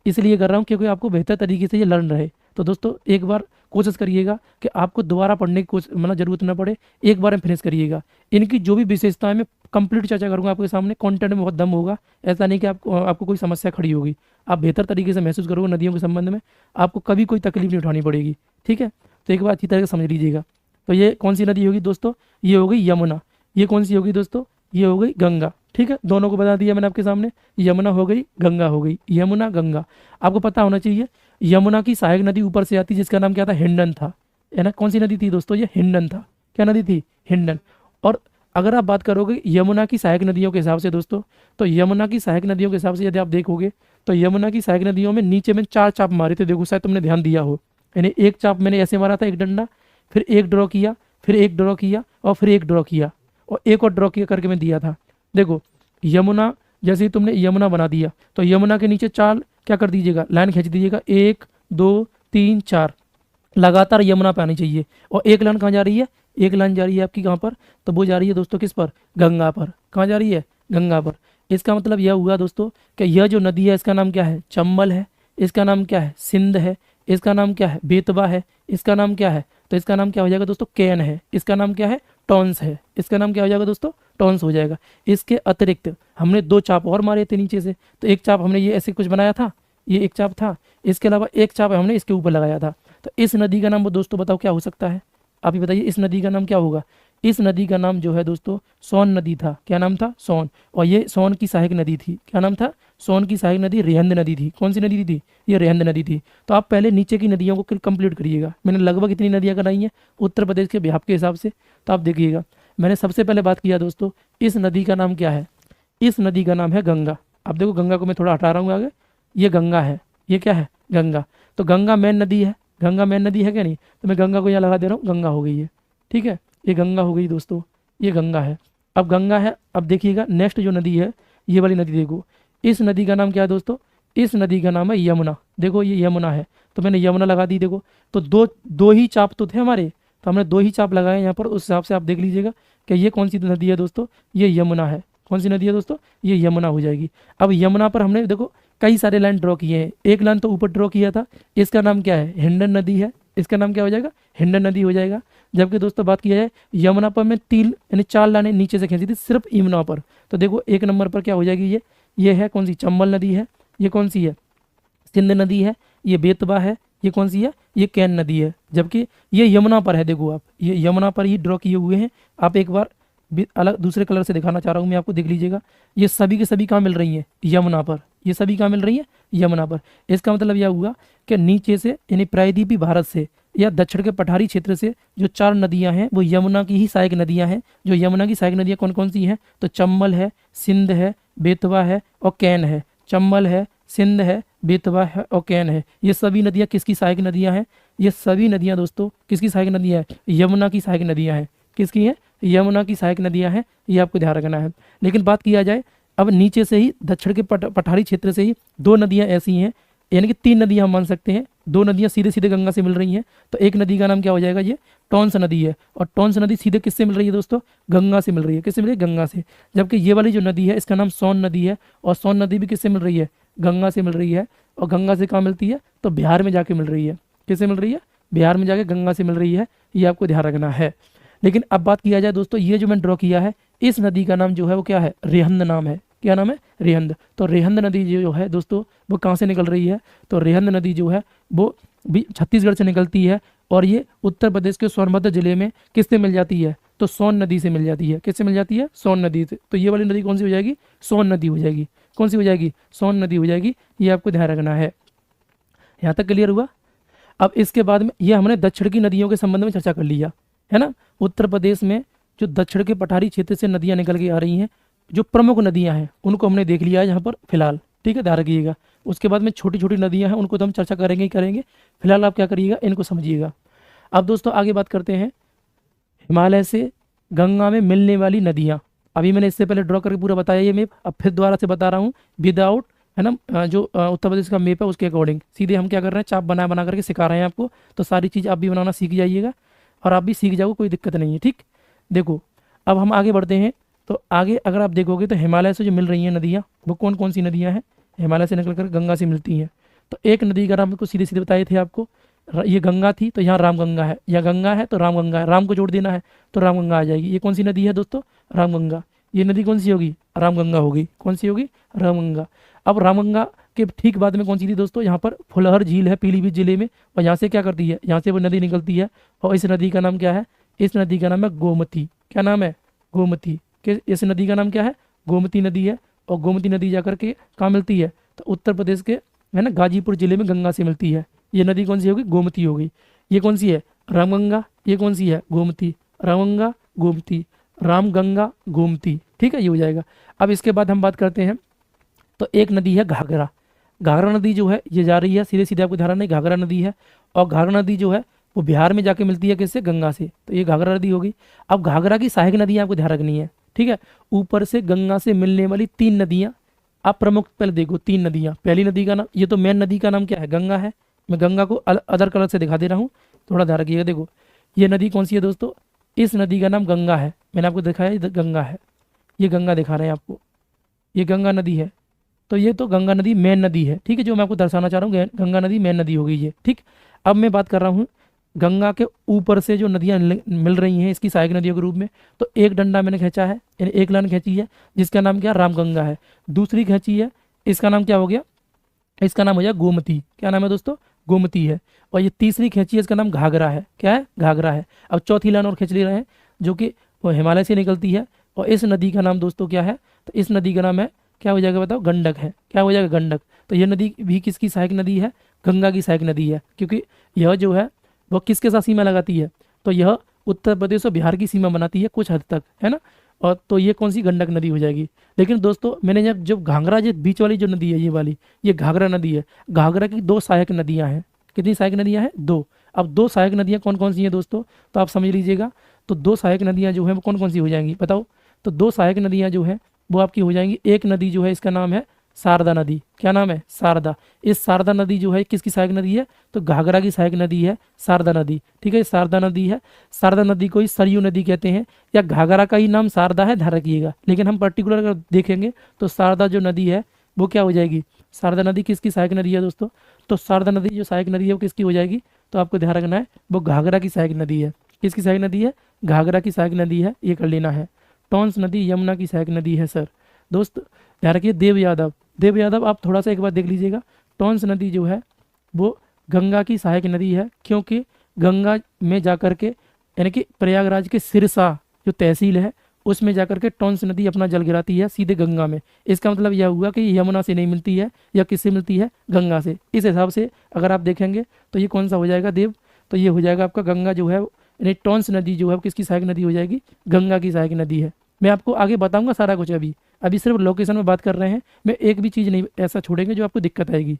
इसलिए कर रहा हूँ क्योंकि आपको बेहतर तरीके से ये लर्न रहे। तो दोस्तों एक बार कोशिश करिएगा कि आपको दोबारा पढ़ने की कोशिश मतलब ज़रूरत ना पड़े, एक बार में फिनिश करिएगा। इनकी जो भी विशेषताएं मैं कंप्लीट चर्चा करूंगा आपके सामने, कंटेंट में बहुत दम होगा, ऐसा नहीं कि आपको कोई समस्या खड़ी होगी, आप बेहतर तरीके से महसूस करोगे नदियों के संबंध में, आपको कभी कोई तकलीफ नहीं उठानी पड़ेगी। ठीक है, तो एक बार अच्छी तरह से समझ लीजिएगा। तो ये कौन सी नदी होगी दोस्तों, ये हो गई यमुना। ये कौन सी होगी दोस्तों, ये हो गई गंगा। ठीक है, दोनों को बता दिया मैंने आपके सामने, यमुना हो गई, गंगा हो गई, यमुना गंगा। आपको पता होना चाहिए यमुना की सहायक नदी ऊपर से आती जिसका नाम क्या था, हिंडन था, है ना। कौन सी नदी थी दोस्तों, ये हिंडन था। क्या नदी थी, हिंडन। और अगर आप बात करोगे यमुना की सहायक नदियों के हिसाब से दोस्तों, तो यमुना की सहायक नदियों के हिसाब से यदि आप देखोगे तो यमुना की सहायक नदियों में नीचे में 4 चाप मारे थे, देखो शायद तुमने ध्यान दिया हो। यानी एक चाप मैंने ऐसे मारा था, एक डंडा, फिर एक ड्रॉ किया, फिर एक ड्रॉ किया और फिर एक ड्रॉ किया और एक और ड्रॉ किया करके मैं दिया था। देखो यमुना, जैसे ही तुमने यमुना बना दिया तो यमुना के नीचे चार क्या कर दीजिएगा, लाइन खींच दीजिएगा, 1 2 3 4 लगातार यमुना पे आनी चाहिए। और एक लाइन कहाँ जा रही है, एक लाइन जा रही है आपकी कहाँ पर, तो वो जा रही है दोस्तों किस पर, गंगा पर। कहाँ जा रही है, गंगा पर। इसका मतलब यह हुआ दोस्तों कि यह जो नदी है इसका नाम क्या है, चंबल है, इसका नाम क्या है, सिंध है, इसका नाम क्या है, बेतवा है, इसका नाम क्या है, तो इसका नाम क्या हो जाएगा दोस्तों, कैन है, इसका नाम क्या है, टॉन्स है, इसका नाम क्या हो जाएगा दोस्तों, टॉन्स हो जाएगा। इसके अतिरिक्त हमने 2 चाप और मारे थे नीचे से, तो एक चाप हमने ये ऐसे कुछ बनाया था, ये एक चाप था, इसके अलावा एक चाप हमने इसके ऊपर लगाया था। तो इस नदी का नाम वो दोस्तों बताओ क्या हो सकता है, आप ही बताइए इस नदी का नाम क्या होगा। इस नदी का नाम जो है दोस्तों सोन नदी था। क्या नाम था, सोन। और ये सोन की सहायक नदी थी। क्या नाम था, सोन की सहायक नदी रेहंद नदी थी। कौन सी नदी थी, ये रेहंद नदी थी। तो आप पहले नीचे की नदियों को कंप्लीट करिएगा। मैंने लगभग इतनी नदियाँ कराई हैं उत्तर प्रदेश के बिहार के हिसाब से, तो आप देखिएगा। मैंने सबसे पहले बात किया दोस्तों, इस नदी का नाम क्या है, इस नदी का नाम है गंगा। अब देखो गंगा को मैं थोड़ा हटा रहा हूँ आगे, ये गंगा है, ये क्या है, गंगा। तो गंगा मेन नदी है, गंगा मेन नदी है क्या नहीं, तो मैं गंगा को यहाँ लगा दे रहा हूँ, गंगा हो गई है। ठीक है, ये गंगा हो गई दोस्तों, ये गंगा है। अब गंगा है, अब देखिएगा नेक्स्ट जो नदी है, ये वाली नदी देखो, इस नदी का नाम क्या है दोस्तों, इस नदी का नाम है यमुना। देखो ये यमुना है, तो मैंने यमुना लगा दी। देखो तो दो दो ही चाप तो थे हमारे, तो हमने 2 ही चाप लगाए यहाँ पर। उस हिसाब से आप देख लीजिएगा कि ये कौन सी नदी है दोस्तों, ये यमुना है। कौन सी नदी है दोस्तों, ये यमुना हो जाएगी। अब यमुना पर हमने देखो कई सारे लाइन ड्रॉ किए हैं। एक लाइन तो ऊपर ड्रॉ किया था, इसका नाम क्या है, हिंडन नदी है, इसका नाम क्या हो जाएगा, हिंडन नदी हो जाएगा। जबकि दोस्तों बात किया जाए यमुना पर मैं 3 यानी 4 लाइनें नीचे से खींची थी सिर्फ यमुना पर। तो देखो 1 नंबर पर क्या हो जाएगी, ये है कौन सी, चंबल नदी है। ये कौन सी है, सिंध नदी है। ये बेतवा है। ये कौन सी है, ये कैन नदी है। जबकि ये यमुना पर है। देखो आप ये यमुना पर ही ड्रॉ किए हुए हैं। आप एक बार अलग दूसरे कलर से दिखाना चाह रहा हूँ मैं आपको, देख लीजिएगा। ये सभी के सभी कहाँ मिल रही हैं, यमुना पर। ये सभी कहाँ मिल रही हैं, यमुना पर। इसका मतलब यह हुआ कि नीचे से यानी प्रायद्वीपीय भारत से या दक्षिण के पठारी क्षेत्र से जो 4 नदियां हैं वो यमुना की ही सहायक नदियां हैं। जो यमुना की सहायक नदियां कौन कौन सी हैं, तो चंबल है, सिंध है, बेतवा है और कैन है। चंबल है, सिंध है, बेतवा है और कैन है। ये सभी नदियां किसकी सहायक नदियां हैं, ये सभी नदियां दोस्तों किसकी सहायक नदियां हैं, यमुना की सहायक नदियां हैं। किसकी हैं, यमुना की सहायक नदियां हैं, ये आपको ध्यान रखना है। लेकिन बात किया जाए अब नीचे से ही दक्षिण के पठारी क्षेत्र से ही 2 नदियां ऐसी हैं, यानी कि 3 नदियां हम मान सकते हैं। 2 नदियां सीधे सीधे गंगा से मिल रही हैं। तो एक नदी का नाम क्या हो जाएगा, ये टॉन्स नदी है। और टॉन्स नदी सीधे किससे मिल रही है दोस्तों, गंगा से मिल रही है। किससे मिल रही है, गंगा से। जबकि ये वाली जो नदी है इसका नाम सोन नदी है। और सोन नदी भी किससे मिल रही है, गंगा से मिल रही है। और गंगा से कहाँ मिलती है, तो बिहार में जाके मिल रही है। किससे मिल रही है, बिहार में जाके गंगा से मिल रही है। ये आपको ध्यान रखना है। लेकिन अब बात किया जाए दोस्तों, ये जो मैंने ड्रॉ किया है इस नदी का नाम जो है वो क्या है, रेहंद नाम है। क्या नाम है, रेहंद। तो रेहंद नदी जो है दोस्तों वो कहाँ से निकल रही है, तो रेहंद नदी जो है वो भी छत्तीसगढ़ से निकलती है। और ये उत्तर प्रदेश के सोनभद्र जिले में किससे मिल जाती है, तो सोन नदी से मिल जाती है। किससे मिल जाती है, सोन नदी से। तो ये वाली नदी कौन सी हो जाएगी, सोन नदी हो जाएगी। कौन सी हो जाएगी, सोन नदी हो जाएगी। ये आपको ध्यान रखना है। यहाँ तक क्लियर हुआ। अब इसके बाद में ये हमने दक्षिण की नदियों के संबंध में चर्चा कर लिया है ना। उत्तर प्रदेश में जो दक्षिण के पठारी क्षेत्र से नदियाँ निकल के आ रही हैं, जो प्रमुख नदियाँ हैं उनको हमने देख लिया है यहाँ पर फिलहाल। ठीक है, ध्यान रखिएगा। उसके बाद में छोटी छोटी नदियाँ हैं उनको तो हम चर्चा करेंगे ही करेंगे। फिलहाल आप क्या करिएगा, इनको समझिएगा। अब दोस्तों आगे बात करते हैं हिमालय से गंगा में मिलने वाली नदियाँ। अभी मैंने इससे पहले ड्रॉ करके पूरा बताया ये मैप, अब फिर दोबारा से बता रहा हूँ विदाउट, है ना, जो उत्तर प्रदेश का मैप है उसके अकॉर्डिंग। सीधे हम क्या कर रहे हैं, चाप बना बना करके सिखा रहे हैं आपको। तो सारी चीज़ आप भी बनाना सीख जाइएगा और आप भी सीख जाओगे, कोई दिक्कत नहीं है। ठीक, देखो अब हम आगे बढ़ते हैं। तो आगे अगर आप देखोगे तो हिमालय से जो मिल रही हैं नदियाँ वो कौन कौन सी नदियाँ हैं, हिमालय से निकल कर गंगा से मिलती हैं। तो एक नदी का नाम को सीधे सीधे बताए थे आपको, ये गंगा थी तो यहाँ रामगंगा है, या गंगा है तो रामगंगा है। राम को जोड़ देना है तो रामगंगा आ जाएगी। ये कौन सी नदी है दोस्तों, रामगंगा। ये नदी कौन सी होगी, रामगंगा होगी। कौन सी होगी, रामगंगा। अब रामगंगा के ठीक बाद में कौन सी थी दोस्तों, यहाँ पर फुलहर झील है पीलीभीत जिले में। और यहाँ से क्या करती है, यहाँ से वो नदी निकलती है। और इस नदी का नाम क्या है, इस नदी का नाम है गोमती। क्या नाम है, गोमती। कि इस नदी का नाम क्या है, गोमती नदी है। और गोमती नदी जाकर के कहाँ मिलती है, तो उत्तर प्रदेश के, है ना, गाजीपुर जिले में गंगा से मिलती है। ये नदी कौन सी होगी, गोमती होगी। ये कौन सी है, रामगंगा। ये कौन सी है, गोमती। रामगंगा, गोमती, रामगंगा, गोमती। ठीक है, ये हो जाएगा। अब इसके बाद हम बात करते हैं, तो एक नदी है घाघरा। घाघरा नदी जो है ये जा रही है सीधे सीधे, आपको ध्यान नहीं, घाघरा नदी है। और घाघरा नदी जो है वो बिहार में जाके मिलती है किससे, गंगा से, तो ये घाघरा नदी होगी। अब घाघरा की सहायक नदियाँ आपको ध्यान रखनी है, ठीक है। ऊपर से गंगा से मिलने वाली 3 नदियाँ, आप प्रमुख पहले देखो 3 नदियाँ। पहली नदी का नाम, ये तो मेन नदी का नाम क्या है, गंगा है। मैं गंगा को अदर कलर से दिखा दे रहा हूँ, थोड़ा ध्यान रखिएगा। देखो ये नदी कौन सी है दोस्तों, इस नदी का नाम गंगा है, मैंने आपको दिखाया इधर गंगा है, ये गंगा दिखा रहे हैं आपको, ये गंगा नदी है। तो ये तो गंगा नदी मेन नदी है, ठीक है, जो मैं आपको दर्शाना चाह रहा हूँ, गंगा नदी मेन नदी हो गई ये, ठीक। अब मैं बात कर रहा हूँ गंगा के ऊपर से जो नदियाँ मिल रही हैं इसकी सहायक नदियों के रूप में। तो एक डंडा मैंने खींचा है, यानी एक लाइन खींची है, जिसका नाम क्या, रामगंगा है। दूसरी खींची है, इसका नाम क्या हो गया, इसका नाम हो जाए गोमती। क्या नाम है दोस्तों, गोमती है। और ये तीसरी खींची है, इसका नाम घाघरा है। क्या है, घाघरा है। अब चौथी लाइन और खींच ले रहे हैं, जो कि वो हिमालय से निकलती है। और इस नदी का नाम दोस्तों क्या है, तो इस नदी का नाम है, क्या हो जाएगा बताओ, गंडक है। क्या हो जाएगा, गंडक। तो यह नदी भी किसकी सहायक नदी है, गंगा की सहायक नदी है, क्योंकि यह जो है वो किसके साथ सीमा लगाती है, तो यह उत्तर प्रदेश और बिहार की सीमा बनाती है कुछ हद तक, है ना। और तो ये कौन सी, गंडक नदी हो जाएगी। लेकिन दोस्तों मैंने जब घाघरा, जो बीच वाली जो नदी है ये वाली, ये घाघरा नदी है। घाघरा की 2 सहायक नदियां हैं। कितनी सहायक नदियां हैं, 2। अब 2 सहायक नदियां कौन कौन सी हैं दोस्तों, तो आप समझ लीजिएगा। तो 2 सहायक नदियां जो हैं वो कौन कौन सी हो जाएंगी बताओ। तो 2 सहायक नदियां जो है वो आपकी हो जाएंगी। एक नदी जो है इसका नाम है शारदा नदी। क्या नाम है, शारदा। इस शारदा नदी जो है किसकी सहायक नदी है, तो घाघरा की सहायक नदी है शारदा नदी, ठीक है, शारदा नदी है। शारदा नदी को ही सरयू नदी कहते हैं, या घाघरा का ही नाम शारदा है, ध्यान रखिएगा। लेकिन हम पर्टिकुलर अगर देखेंगे तो शारदा जो नदी है वो क्या हो जाएगी, शारदा नदी किसकी सहायक नदी है दोस्तों। तो शारदा नदी जो सहायक नदी है वो किसकी हो जाएगी, तो आपको ध्यान रखना है वो घाघरा की सहायक नदी है। किसकी सहायक नदी है, घाघरा की सहायक नदी है, ये कर लेना है। टॉन्स नदी यमुना की सहायक नदी है सर। दोस्त ध्यान रखिए, देव यादव, देव यादव आप थोड़ा सा एक बार देख लीजिएगा। टॉन्स नदी जो है वो गंगा की सहायक नदी है, क्योंकि गंगा में जाकर के, यानी कि प्रयागराज के सिरसा जो तहसील है उसमें जाकर के टॉन्स नदी अपना जल गिराती है सीधे गंगा में। इसका मतलब यह हुआ कि यमुना से नहीं मिलती है, या किससे मिलती है, गंगा से। इस हिसाब से अगर आप देखेंगे तो ये कौन सा हो जाएगा देव, तो ये हो जाएगा आपका गंगा जो है, यानी टॉन्स नदी जो है किसकी सहायक नदी हो जाएगी, गंगा की सहायक नदी है। मैं आपको आगे बताऊंगा सारा कुछ, अभी अभी सिर्फ लोकेशन में बात कर रहे हैं। मैं एक भी चीज़ नहीं ऐसा छोड़ेंगे जो आपको दिक्कत आएगी,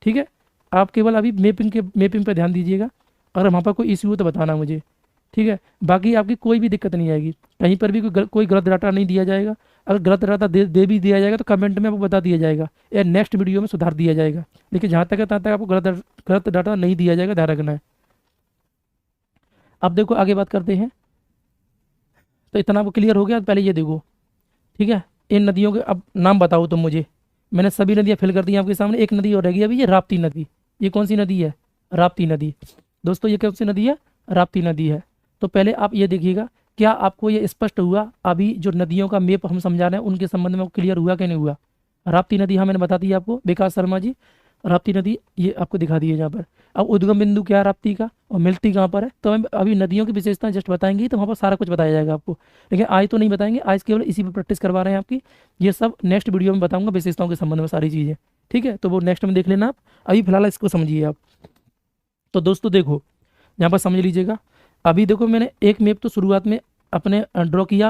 ठीक है। आप केवल अभी मैपिंग पर ध्यान दीजिएगा। अगर वहाँ पर कोई इश्यू हो तो बताना मुझे, ठीक है। बाकी आपकी कोई भी दिक्कत नहीं आएगी, कहीं पर भी कोई गलत डाटा नहीं दिया जाएगा। अगर गलत डाटा दे भी दिया जाएगा तो कमेंट में आपको बता दिया जाएगा, या नेक्स्ट वीडियो में सुधार दिया जाएगा। लेकिन जहाँ तक है तहाँ तक आपको गलत डाटा नहीं दिया जाएगा, ध्यान रखना है। अब देखो आगे बात करते हैं। तो इतना आपको क्लियर हो गया, पहले ये देखो, ठीक है। इन नदियों के अब नाम बताओ तुम मुझे। मैंने सभी नदियाँ फिल कर दी आपके सामने, एक नदी और रह गई अभी, ये राप्ती नदी। ये कौन सी नदी है, राप्ती नदी। दोस्तों ये कौन सी नदी है, राप्ती नदी है। तो पहले आप ये देखिएगा, क्या आपको ये स्पष्ट हुआ, अभी जो नदियों का मैप हम समझा रहे हैं उनके संबंध में क्लियर हुआ कि नहीं हुआ। राप्ती नदी, हाँ मैंने बता दी आपको, विकास शर्मा जी। राप्ती नदी ये आपको दिखा दी है यहाँ पर। अब उद्गम बिंदु क्या है राप्ती का, और मिलती कहाँ पर है, तो हम अभी नदियों की विशेषताएं जस्ट बताएंगे, तो वहाँ पर सारा कुछ बताया जाएगा आपको। लेकिन आज तो नहीं बताएंगे, आज केवल इसी पर प्रैक्टिस करवा रहे हैं आपकी। ये सब नेक्स्ट वीडियो में बताऊंगा, विशेषताओं के संबंध में सारी चीज़ें, ठीक है। तो वो नेक्स्ट में देख लेना आप, अभी फिलहाल इसको समझिए आप। तो दोस्तों देखो यहाँ पर समझ लीजिएगा। अभी देखो मैंने एक मैप तो शुरुआत में अपने ड्रॉ किया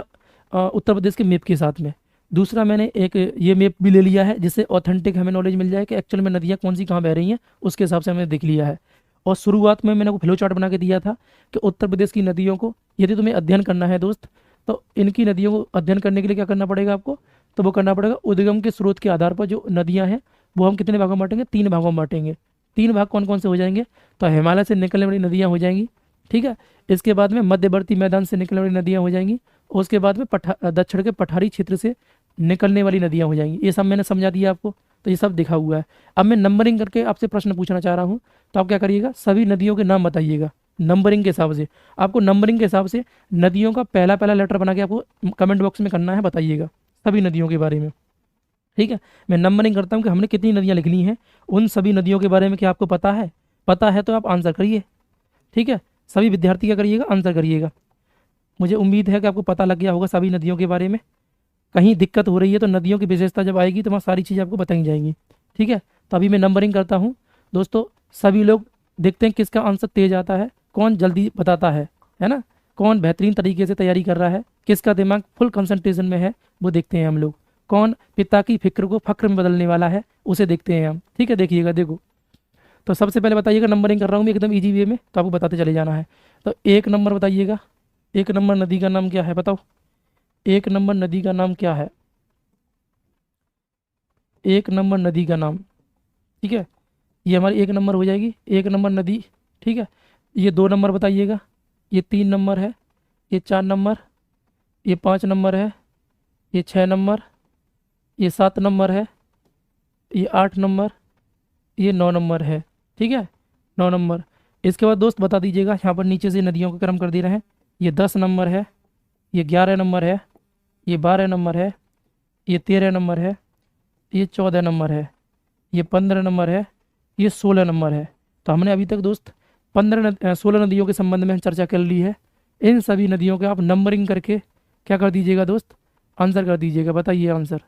उत्तर प्रदेश के मैप के साथ में। दूसरा मैंने एक ये मैप भी ले लिया है, जिससे ऑथेंटिक हमें नॉलेज मिल जाए कि एक्चुअल में नदियाँ कौन सी कहाँ बह रही हैं, उसके हिसाब से हमने देख लिया है। और शुरुआत में मैंने को फ्लो चार्ट बना के दिया था कि उत्तर प्रदेश की नदियों को यदि तुम्हें अध्ययन करना है दोस्त, तो इनकी नदियों को अध्ययन करने के लिए क्या करना पड़ेगा आपको, तो वो करना पड़ेगा उद्गम के स्रोत के आधार पर जो नदियाँ हैं वो हम कितने भागों में बांटेंगे, 3 भागों में बांटेंगे। 3 भाग कौन कौन से हो जाएंगे, तो हिमालय से निकलने वाली नदियाँ हो जाएंगी, ठीक है। इसके बाद में मध्यवर्ती मैदान से निकलने वाली नदियाँ हो जाएंगी, और उसके बाद में दक्षिण के पठारी क्षेत्र से निकलने वाली नदियाँ हो जाएंगी। ये सब मैंने समझा दिया आपको, तो ये सब दिखा हुआ है। अब मैं नंबरिंग करके आपसे प्रश्न पूछना चाह रहा हूँ, तो आप क्या करिएगा, सभी नदियों के नाम बताइएगा नंबरिंग के हिसाब से। आपको नंबरिंग के हिसाब से नदियों का पहला पहला लेटर बना के आपको कमेंट बॉक्स में करना है, बताइएगा सभी नदियों के बारे में, ठीक है। मैं नंबरिंग करता हूँ कि हमने कितनी नदियाँ लिखनी हैं, उन सभी नदियों के बारे में क्या आपको पता है। पता है तो आप आंसर करिए, ठीक है। सभी विद्यार्थी क्या करिएगा, आंसर करिएगा। मुझे उम्मीद है कि आपको पता लग गया होगा सभी नदियों के बारे में। कहीं दिक्कत हो रही है तो नदियों की विशेषता जब आएगी तो वहाँ सारी चीज़ें आपको बताई जाएंगी, ठीक है। तो अभी मैं नंबरिंग करता हूँ दोस्तों। सभी लोग देखते हैं किसका आंसर तेज आता है, कौन जल्दी बताता है ना, कौन बेहतरीन तरीके से तैयारी कर रहा है, किसका दिमाग फुल कंसंट्रेशन में है, वो देखते हैं हम लोग। कौन पिता की फिक्र को फक्र में बदलने वाला है, उसे देखते हैं हम, ठीक है। देखिएगा देखो, तो सबसे पहले बताइएगा, नंबरिंग कर रहा हूँ मैं एकदम इजी वे में, तो आपको बताते चले जाना है। तो 1 नंबर बताइएगा, 1 नंबर नदी का नाम क्या है बताओ, 1 नंबर नदी का नाम क्या है, 1 नंबर नदी का नाम। ठीक है, ये हमारी 1 नंबर हो जाएगी, 1 नंबर नदी। ठीक है, ये 2 नंबर बताइएगा, ये 3 नंबर है, ये 4 नंबर, ये 5 नंबर है, ये 6 नंबर, ये 7 नंबर है, ये 8 नंबर, ये 9 नंबर है। ठीक है, 9 नंबर। इसके बाद दोस्त बता दीजिएगा, यहाँ पर नीचे से नदियों का क्रम कर दे रहे हैं। ये 10 नंबर है, ये 11 नंबर है, ये 12 नंबर है, ये 13 नंबर है, ये 14 नंबर है, ये 15 नंबर है, ये 16 नंबर है। तो हमने अभी तक दोस्त 16 नदियों के संबंध में चर्चा कर ली है। इन सभी नदियों के आप नंबरिंग करके क्या कर दीजिएगा दोस्त, आंसर कर दीजिएगा। बताइए आंसर,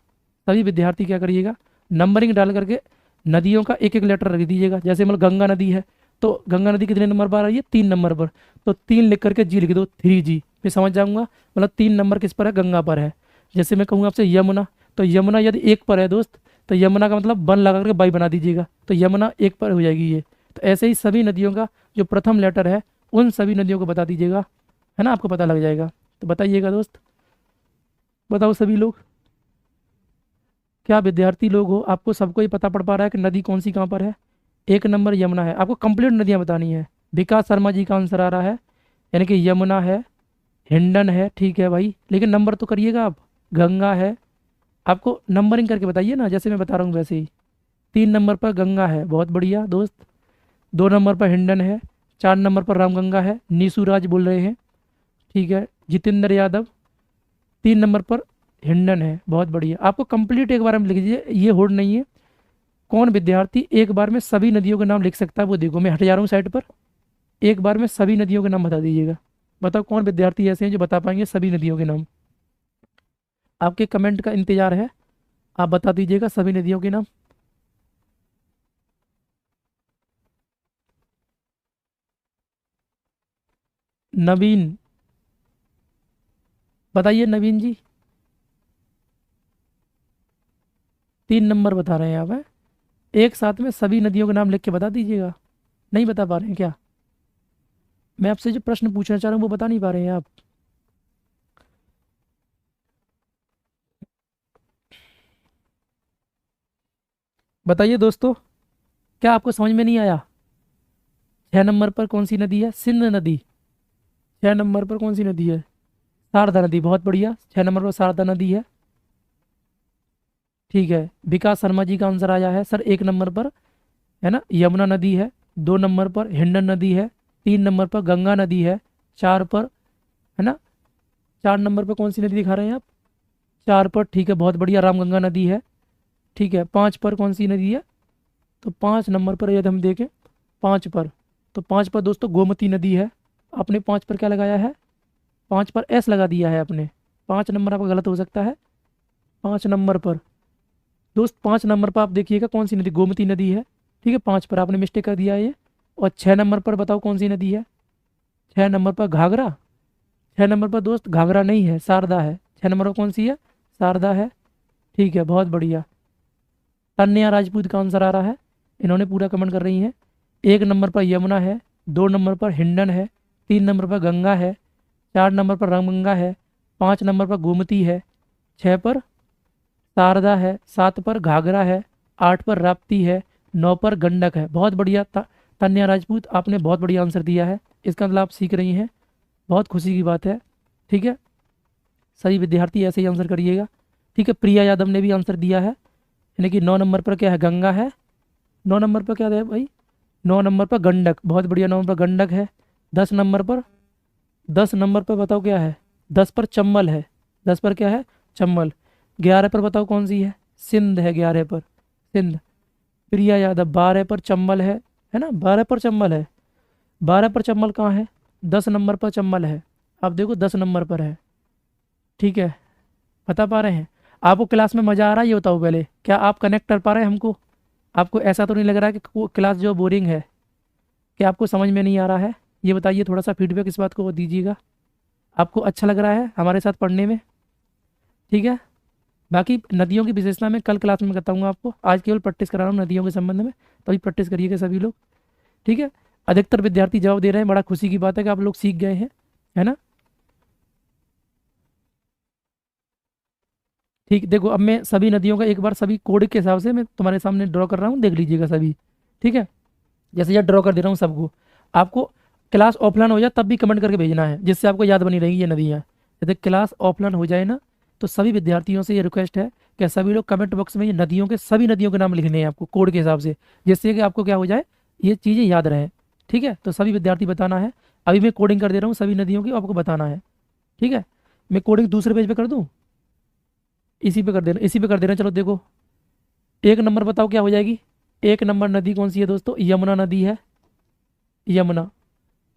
सभी विद्यार्थी क्या करिएगा, नंबरिंग डाल करके नदियों का एक एक लेटर रख दीजिएगा। जैसे मतलब गंगा नदी है, तो गंगा नदी कितने नंबर पर आ रही है, 3 नंबर पर, तो 3 लिख करके जी लिख दो, 3G। मैं समझ जाऊंगा मतलब 3 नंबर किस पर है, गंगा पर है। जैसे मैं कहूँगा आपसे यमुना, तो यमुना यदि 1 पर है दोस्त, तो यमुना का मतलब 1 लगा करके बाई बना दीजिएगा, तो यमुना 1 पर हो जाएगी ये। तो ऐसे ही सभी नदियों का जो प्रथम लेटर है, उन सभी नदियों को बता दीजिएगा, है ना, आपको पता लग जाएगा। तो बताइएगा दोस्त, बताओ सभी लोग, क्या विद्यार्थी लोग हो, आपको सबको ही पता पड़ पा रहा है कि नदी कौन सी कहाँ पर है। 1 नंबर यमुना है, आपको कंप्लीट नदियाँ बतानी है। विकास शर्मा जी का आंसर आ रहा है, यानी कि यमुना है, हिंडन है, ठीक है भाई, लेकिन नंबर तो करिएगा आप। गंगा है, आपको नंबरिंग करके बताइए ना, जैसे मैं बता रहा हूँ वैसे ही। 3 नंबर पर गंगा है, बहुत बढ़िया दोस्त। 2 नंबर पर हिंडन है, 4 नंबर पर रामगंगा है, नीसू राज बोल रहे हैं, ठीक है। जितेंद्र यादव, 3 नंबर पर हिंडन है, बहुत बढ़िया। आपको कंप्लीट एक बार में लिख दीजिए, ये होड़ नहीं है। कौन विद्यार्थी एक बार में सभी नदियों के नाम लिख सकता है, वो देखो मैं हट जा रहा हूँ साइड पर। एक बार में सभी नदियों के नाम बता दीजिएगा। बताओ कौन विद्यार्थी ऐसे हैं जो बता पाएंगे सभी नदियों के नाम। आपके कमेंट का इंतजार है, आप बता दीजिएगा सभी नदियों के नाम। नवीन, बताइए नवीन जी, 3 नंबर बता रहे हैं आप हैं? एक साथ में सभी नदियों के नाम लिख के बता दीजिएगा। नहीं बता पा रहे हैं क्या? मैं आपसे जो प्रश्न पूछना चाह रहा हूँ वो बता नहीं पा रहे हैं आप। बताइए दोस्तों, क्या आपको समझ में नहीं आया? 6 नंबर पर कौन सी नदी है? सिंध नदी। 6 नंबर पर कौन सी नदी है? शारदा नदी, बहुत बढ़िया, 6 नंबर पर शारदा नदी है। ठीक है, विकास शर्मा जी का आंसर आया है सर 1 नंबर पर, है ना, यमुना नदी है। 2 नंबर पर हिंडन नदी है। 3 नंबर पर गंगा नदी है। 4 पर, है ना, 4 नंबर पर कौन सी नदी दिखा रहे हैं आप? 4 पर, ठीक है, बहुत बढ़िया, रामगंगा नदी है। ठीक है, 5 पर कौन सी नदी है? तो 5 नंबर पर यदि हम देखें, 5 पर, तो 5 पर दोस्तों गोमती नदी है। आपने 5 पर क्या लगाया है? 5 पर एस लगा दिया है आपने। 5 नंबर आपका गलत हो सकता है। 5 नंबर पर दोस्त, 5 नंबर पर आप देखिएगा कौन सी नदी, गोमती नदी है। ठीक है, 5 पर आपने मिस्टेक कर दिया है ये। और 6 नंबर पर बताओ कौन सी नदी है? 6 नंबर पर घाघरा। 6 नंबर पर दोस्त घाघरा नहीं है, शारदा है। 6 नंबर पर कौन सी है? शारदा है। ठीक है, बहुत बढ़िया। तन्या राजपूत का आंसर आ रहा है, इन्होंने पूरा कमेंट कर रही हैं। 1 नंबर पर यमुना है, 2 नंबर पर हिंडन है, 3 नंबर पर गंगा है, 4 नंबर पर रामगंगा है, 5 नंबर पर गोमती है, 6 पर शारदा है, 7 पर घाघरा है, 8 पर राप्ती है, 9 पर गंडक है। बहुत बढ़िया तन्या राजपूत, आपने बहुत बढ़िया आंसर दिया है। इसका मतलब आप सीख रही हैं, बहुत खुशी की बात है। ठीक है, सभी विद्यार्थी ऐसे ही आंसर करिएगा। ठीक है, प्रिया यादव ने भी आंसर दिया है, यानी कि 9 नंबर पर क्या है? गंगा है। 9 नंबर पर क्या है भाई? 9 नंबर पर गंडक, बहुत बढ़िया, 9 नंबर पर गंडक है। 10 नंबर पर, 10 नंबर पर बताओ क्या है? 10 पर चंबल है। 10 पर क्या है? चंबल। 11 पर बताओ कौन सी है? सिंध है 11 पर, सिंध। प्रिया यादव, 12 पर चंबल है ना, 12 पर चंबल है। 12 पर चंबल कहाँ है? 10 नंबर पर चंबल है। आप देखो 10 नंबर पर है। ठीक है, बता पा रहे हैं? आपको क्लास में मज़ा आ रहा है ये बताओ पहले, क्या आप कनेक्ट कर पा रहे हैं हमको? आपको ऐसा तो नहीं लग रहा है कि वो क्लास जो बोरिंग है, कि आपको समझ में नहीं आ रहा है? ये बताइए, थोड़ा सा फीडबैक इस बात को दीजिएगा। आपको अच्छा लग रहा है हमारे साथ पढ़ने में? ठीक है, बाकी नदियों की विशेषता में कल क्लास में बताऊंगा आपको, आज केवल प्रैक्टिस करा रहा हूँ नदियों के संबंध में, तो अभी प्रैक्टिस करिएगा सभी लोग। ठीक है, अधिकतर विद्यार्थी जवाब दे रहे हैं, बड़ा खुशी की बात है कि आप लोग सीख गए हैं, है ना। ठीक, देखो अब मैं सभी नदियों का एक बार सभी कोड के हिसाब से मैं तुम्हारे सामने ड्रॉ कर रहा हूँ, देख लीजिएगा सभी। ठीक है, जैसे ये ड्रॉ कर दे रहा हूँ सबको, आपको क्लास ऑफलाइन हो जाए तब भी कमेंट करके भेजना है, जिससे आपको याद बनी रहेगी ये नदियाँ। यदि क्लास ऑफलाइन हो जाए ना, तो सभी विद्यार्थियों से ये रिक्वेस्ट है कि सभी लोग कमेंट बॉक्स में ये नदियों के, सभी नदियों के नाम लिखने हैं आपको कोड के हिसाब से, जिससे कि आपको क्या हो जाए, ये चीज़ें याद रहें। ठीक है, तो सभी विद्यार्थी बताना है। अभी मैं कोडिंग कर दे रहा हूँ सभी नदियों की, आपको बताना है। ठीक है, मैं कोडिंग दूसरे पेज पे कर दूँ, इसी पे कर देना, इसी पे कर देना। चलो देखो, एक नंबर बताओ क्या हो जाएगी। एक नंबर नदी कौन सी है दोस्तों, यमुना नदी है, यमुना।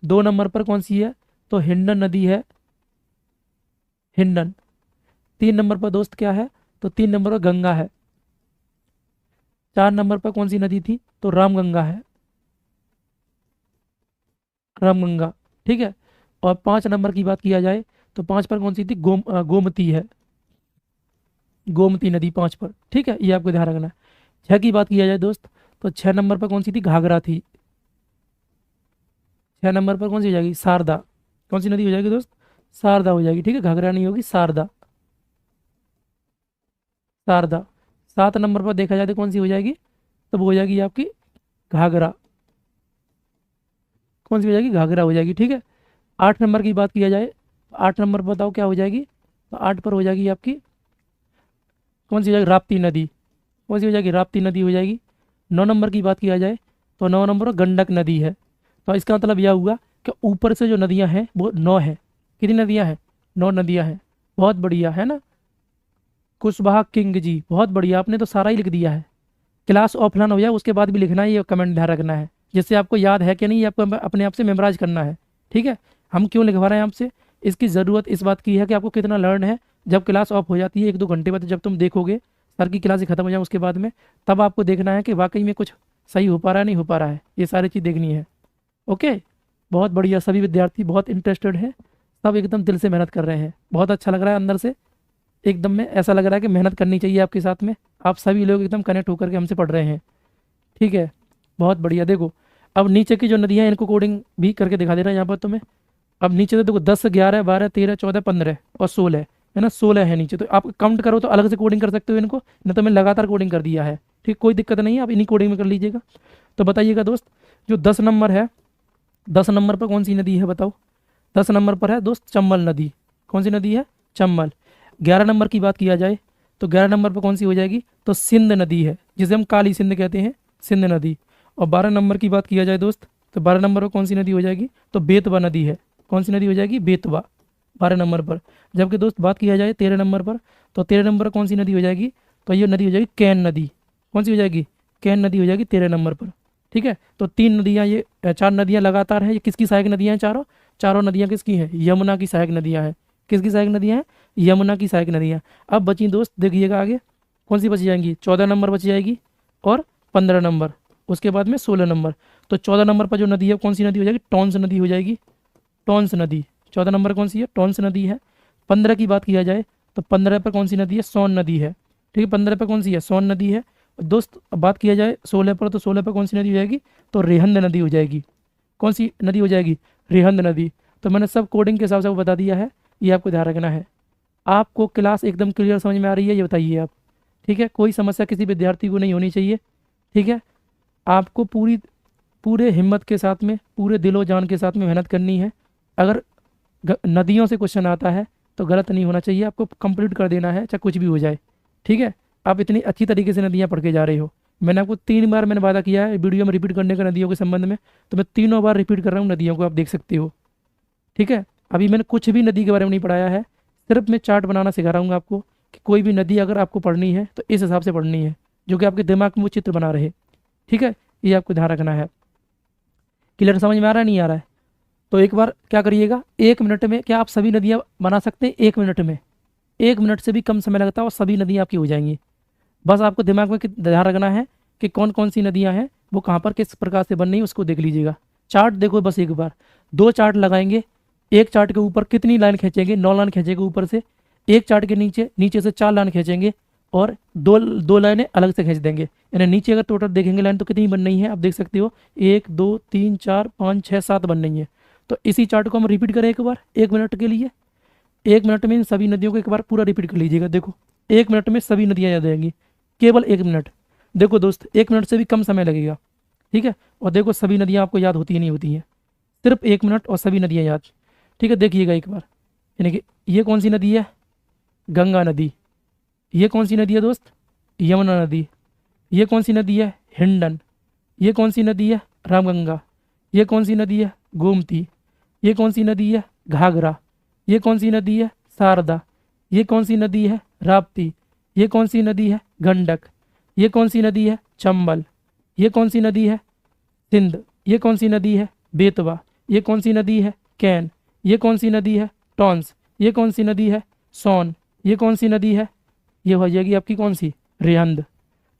दो नंबर पर कौन सी है, तो हिंडन नदी है, हिंडन। तीन नंबर पर दोस्त क्या है, तो तीन नंबर पर गंगा है। चार नंबर पर कौन सी नदी थी, तो रामगंगा है, रामगंगा। ठीक है, और पाँच नंबर की बात किया जाए तो पाँच पर कौन सी थी, गोमती है, गोमती नदी पाँच पर। ठीक है, ये आपको ध्यान रखना है। छः की बात किया जाए दोस्त, तो छः नंबर पर कौन सी थी, घाघरा थी। छः नंबर पर कौन सी हो जाएगी, शारदा। कौन सी नदी हो जाएगी दोस्त, शारदा हो जाएगी। ठीक है, घाघरा नहीं होगी, शारदा, शारदा। सात नंबर पर देखा जाए तो कौन सी हो जाएगी, तो वो हो जाएगी आपकी घाघरा। कौन सी हो जाएगी, घाघरा हो जाएगी। ठीक है, आठ नंबर की बात किया जाए, आठ नंबर पर बताओ क्या हो जाएगी, तो आठ पर हो जाएगी आपकी कौन सी हो जाएगी, राप्ती नदी। कौन सी हो जाएगी, राप्ती नदी हो जाएगी। नौ नंबर की बात किया जाए तो नौ नंबर पर गंडक नदी है। तो इसका मतलब यह हुआ कि ऊपर से जो नदियां हैं वो नौ है। कितनी नदियां हैं, नौ नदियां हैं। बहुत बढ़िया, है ना। कुशवाहा किंग जी, बहुत बढ़िया, आपने तो सारा ही लिख दिया है। क्लास ऑफलाइन हो जाए उसके बाद भी लिखना है, ये कमेंट ध्यान रखना है, जिससे आपको याद है कि नहीं, ये आपको अपने आप से मेमोराइज करना है। ठीक है, हम क्यों लिखवा रहे हैं आपसे, इसकी ज़रूरत इस बात की है कि आपको कितना लर्न है। जब क्लास ऑफ हो जाती है एक दो घंटे बाद, जब तुम देखोगे सर की क्लास खत्म हो जाए उसके बाद में, तब आपको देखना है कि वाकई में कुछ सही हो पा रहा है नहीं हो पा रहा है, ये सारी चीज़ देखनी है। ओके, बहुत बढ़िया, सभी विद्यार्थी बहुत इंटरेस्टेड हैं, सब एकदम दिल से मेहनत कर रहे हैं, बहुत अच्छा लग रहा है अंदर से। एकदम में ऐसा लग रहा है कि मेहनत करनी चाहिए आपके साथ में, आप सभी लोग एकदम कनेक्ट होकर के हमसे पढ़ रहे हैं। ठीक है, बहुत बढ़िया। देखो अब नीचे की जो नदियाँ हैं इनको कोडिंग भी करके दिखा दे रहा है यहाँ पर तुम्हें। अब नीचे तो देखो 10, 11, 12, 13, 14, 15 और 16 है ना, 16 है नीचे। तो आप काउंट करो तो अलग से कोडिंग कर सकते हो इनको, न तो मैंने लगातार कोडिंग कर दिया है। ठीक, कोई दिक्कत नहीं है, आप इन्हीं कोडिंग में कर लीजिएगा। तो बताइएगा दोस्त, जो 10 नंबर है, 10 नंबर पर कौन सी नदी है बताओ। 10 नंबर पर है दोस्त चंबल नदी। कौन सी नदी है, चंबल। 11 नंबर की बात किया जाए तो 11 नंबर पर कौन सी हो जाएगी, तो सिंध नदी है, जिसे हम काली सिंध कहते हैं, सिंध नदी। और 12 नंबर की बात किया जाए दोस्त, तो 12 नंबर पर कौन सी नदी हो जाएगी, तो बेतवा नदी है। कौन सी नदी हो जाएगी, बेतवा, 12 नंबर पर। जबकि दोस्त बात किया जाए 13 नंबर पर, तो 13 नंबर पर कौन सी नदी हो जाएगी, तो ये नदी हो जाएगी कैन नदी। कौन सी हो जाएगी, कैन नदी हो जाएगी 13 नंबर पर। ठीक है, तो तीन नदियाँ, ये चार नदियाँ लगातार हैं, ये किसकी सहायक नदियाँ हैं, चारों चारों नदियाँ किसकी हैं, यमुना की सहायक नदियाँ हैं। किसकी सहायक नदियाँ हैं, यमुना की सहायक नदियाँ। अब बची दोस्त, देखिएगा आगे कौन सी बची जाएंगी, 14 नंबर बची जाएगी और 15 नंबर, उसके बाद में 16 नंबर। तो 14 नंबर पर जो नदी है कौन सी नदी हो जाएगी, टॉन्स नदी हो जाएगी, टॉन्स नदी। 14 नंबर कौन सी है, टॉन्स नदी है। 15 की बात किया जाए तो 15 पर कौन सी नदी है, सोन नदी है। ठीक है, 15 पर कौन सी है, सोन नदी है। और दोस्त अब बात किया जाए 16 पर, तो 16 पर कौन सी नदी हो जाएगी, तो रेहंद नदी हो जाएगी। कौन सी नदी हो जाएगी, रेहंद नदी। तो मैंने सब कोडिंग के हिसाब से वो बता दिया है, ये आपको ध्यान रखना है। आपको क्लास एकदम क्लियर समझ में आ रही है, ये बताइए आप। ठीक है, कोई समस्या किसी विद्यार्थी को नहीं होनी चाहिए। ठीक है, आपको पूरे हिम्मत के साथ में, पूरे दिलो जान के साथ में मेहनत करनी है। अगर नदियों से क्वेश्चन आता है तो गलत नहीं होना चाहिए, आपको कंप्लीट कर देना है चाहे कुछ भी हो जाए। ठीक है, आप इतनी अच्छी तरीके से नदियाँ पढ़ के जा रहे हो। मैंने आपको 3 बार मैंने वादा किया है वीडियो में रिपीट करने का नदियों के संबंध में, तो मैं तीनों बार रिपीट कर रहा हूँ नदियों को, आप देख सकते हो। ठीक है, अभी मैंने कुछ भी नदी के बारे में नहीं पढ़ाया है, सिर्फ मैं चार्ट बनाना सिखा रहा हूँ आपको कि कोई भी नदी अगर आपको पढ़नी है तो इस हिसाब से पढ़नी है, जो कि आपके दिमाग में वो चित्र बना रहे। ठीक है, ये आपको ध्यान रखना है। क्लियर, समझ में आ रहा है, नहीं आ रहा है। तो एक बार क्या करिएगा, 1 मिनट में क्या आप सभी नदियाँ बना सकते हैं, 1 मिनट में। 1 मिनट से भी कम समय लगता है और सभी नदियाँ आपकी हो जाएंगी। बस आपको दिमाग में ध्यान रखना है कि कौन कौन सी नदियाँ हैं, वो कहाँ पर किस प्रकार से बन रही है, उसको देख लीजिएगा। चार्ट देखो बस एक बार, 2 चार्ट लगाएंगे, एक चार्ट के ऊपर कितनी लाइन खींचेंगे, 9 लाइन खींचेंगे ऊपर से, एक चार्ट के नीचे नीचे से 4 लाइन खींचेंगे, और दो दो लाइनें अलग से खींच देंगे। यानी नीचे अगर टोटल देखेंगे लाइन तो कितनी बन रही है आप देख सकते हो, 1 2 3 4 5 6 7 बन रही है। तो इसी चार्ट को हम रिपीट करें एक बार 1 मिनट के लिए। 1 मिनट में इन सभी नदियों को एक बार पूरा रिपीट कर लीजिएगा। देखो 1 मिनट में सभी नदियाँ याद आएंगी, केवल 1 मिनट। देखो दोस्त 1 मिनट से भी कम समय लगेगा, ठीक है। और देखो सभी नदियाँ आपको याद होती ही नहीं होती हैं, सिर्फ 1 मिनट और सभी नदियाँ याद, ठीक है। देखिएगा एक बार, यानी कि ये कौन सी नदी है, गंगा नदी। ये कौन सी नदी है दोस्त, यमुना नदी। ये कौन सी नदी है, हिंडन। ये कौन सी नदी है, रामगंगा। ये कौन सी नदी है, गोमती। ये कौन सी नदी है, घाघरा। ये कौन सी नदी है, शारदा। ये कौन सी नदी है, राप्ती। ये कौन सी नदी है, गंडक। ये कौन सी नदी है, चंबल। ये कौन सी नदी है, सिंध। ये कौन सी नदी है, बेतवा। ये कौन सी नदी है, कैन। ये कौन सी नदी है, टॉन्स। ये कौन सी नदी है, सोन। ये कौन सी नदी है, ये हो जाएगी आपकी कौन सी, रेहंद।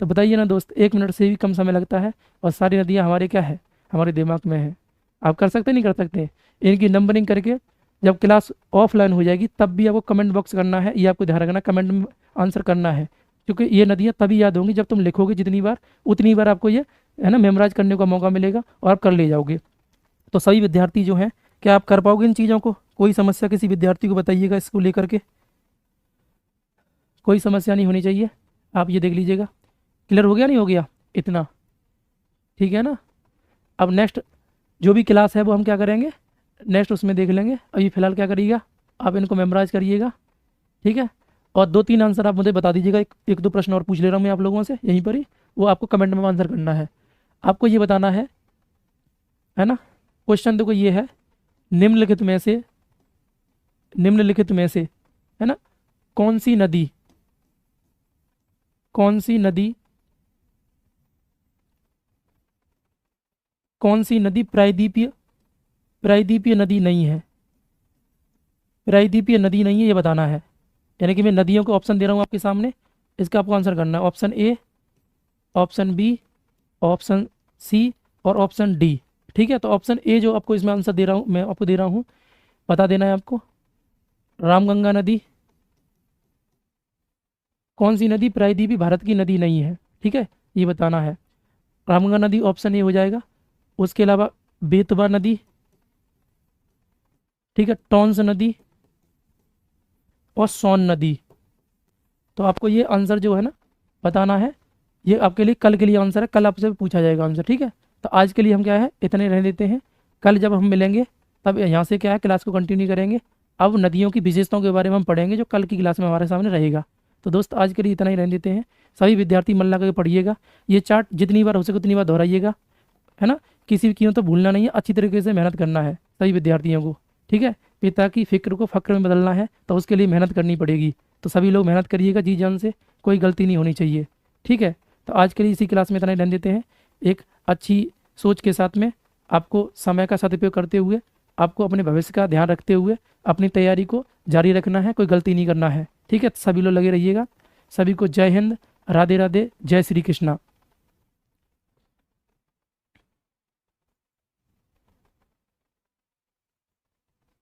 तो बताइए ना दोस्त, 1 मिनट से भी कम समय लगता है और सारी नदियाँ हमारे क्या है, हमारे दिमाग में है। आप कर सकते नहीं कर सकते, इनकी नंबरिंग करके जब क्लास ऑफलाइन हो जाएगी तब भी आपको कमेंट बॉक्स करना है, ये आपको ध्यान रखना, कमेंट में आंसर करना है। क्योंकि ये नदियाँ तभी याद होंगी जब तुम लिखोगे जितनी बार उतनी बार आपको ये है ना मेमोराइज करने का मौका मिलेगा और आप कर ले जाओगे। तो सभी विद्यार्थी जो हैं, क्या आप कर पाओगे इन चीज़ों को, कोई समस्या किसी विद्यार्थी को बताइएगा इसको लेकर के, कोई समस्या नहीं होनी चाहिए। आप ये देख लीजिएगा, क्लियर हो गया नहीं हो गया इतना, ठीक है ना। अब नेक्स्ट जो भी क्लास है वो हम क्या करेंगे, नेक्स्ट उसमें देख लेंगे। अभी फ़िलहाल क्या करिएगा, आप इनको मेमोराइज करिएगा, ठीक है। और 2 3 आंसर आप मुझे बता दीजिएगा, एक दो प्रश्न और पूछ ले रहा हूँ मैं आप लोगों से यहीं पर ही, वो आपको कमेंट में आंसर करना है। आपको ये बताना है ना। क्वेश्चन देखो ये है, निम्नलिखित में से, निम्नलिखित में से है ना, कौन सी नदी, कौन सी नदी, कौन सी नदी प्रायद्वीपीय, प्रायद्वीपीय नदी नहीं है, प्रायद्वीपीय नदी नहीं है ये बताना है। यानी कि मैं नदियों को ऑप्शन दे रहा हूँ आपके सामने, इसका आपको आंसर करना है। Option A, option B, option C और ऑप्शन डी, ठीक है। तो ऑप्शन ए जो आपको इसमें आंसर दे रहा हूँ, मैं आपको दे रहा हूँ, बता देना है आपको, रामगंगा नदी। कौन सी नदी प्रायद्वीपीय भारत की नदी नहीं है, ठीक है, ये बताना है। रामगंगा नदी ऑप्शन ए हो जाएगा। उसके अलावा बेतवा नदी, ठीक है, टॉन्स नदी और सोन नदी। तो आपको ये आंसर जो है ना बताना है, ये आपके लिए कल के लिए आंसर है, कल आपसे पूछा जाएगा आंसर, ठीक है। तो आज के लिए हम क्या है इतने रहने देते हैं, कल जब हम मिलेंगे तब यहाँ से क्या है क्लास को कंटिन्यू करेंगे। अब नदियों की विशेषताओं के बारे में हम पढ़ेंगे जो कल की क्लास में हमारे सामने रहेगा। तो दोस्त आज के लिए इतना ही रहने देते हैं। सभी विद्यार्थी मन लगा के पढ़िएगा, ये चार्ट जितनी बार हो सके उतनी बार दोहराइएगा, है ना। किसी भी कीमत तो भूलना नहीं है, अच्छी तरीके से मेहनत करना है सभी विद्यार्थियों को, ठीक है। पिता की फिक्र को फक्र में बदलना है तो उसके लिए मेहनत करनी पड़ेगी। तो सभी लोग मेहनत करिएगा जी जान से, कोई गलती नहीं होनी चाहिए, ठीक है। तो आज के लिए इसी क्लास में इतना ही रहने देते हैं। एक अच्छी सोच के साथ में आपको समय का सदुपयोग करते हुए, आपको अपने भविष्य का ध्यान रखते हुए अपनी तैयारी को जारी रखना है, कोई गलती नहीं करना है, ठीक है। तो सभी लोग लगे रहिएगा। सभी को जय हिंद, राधे राधे, जय श्री कृष्णा।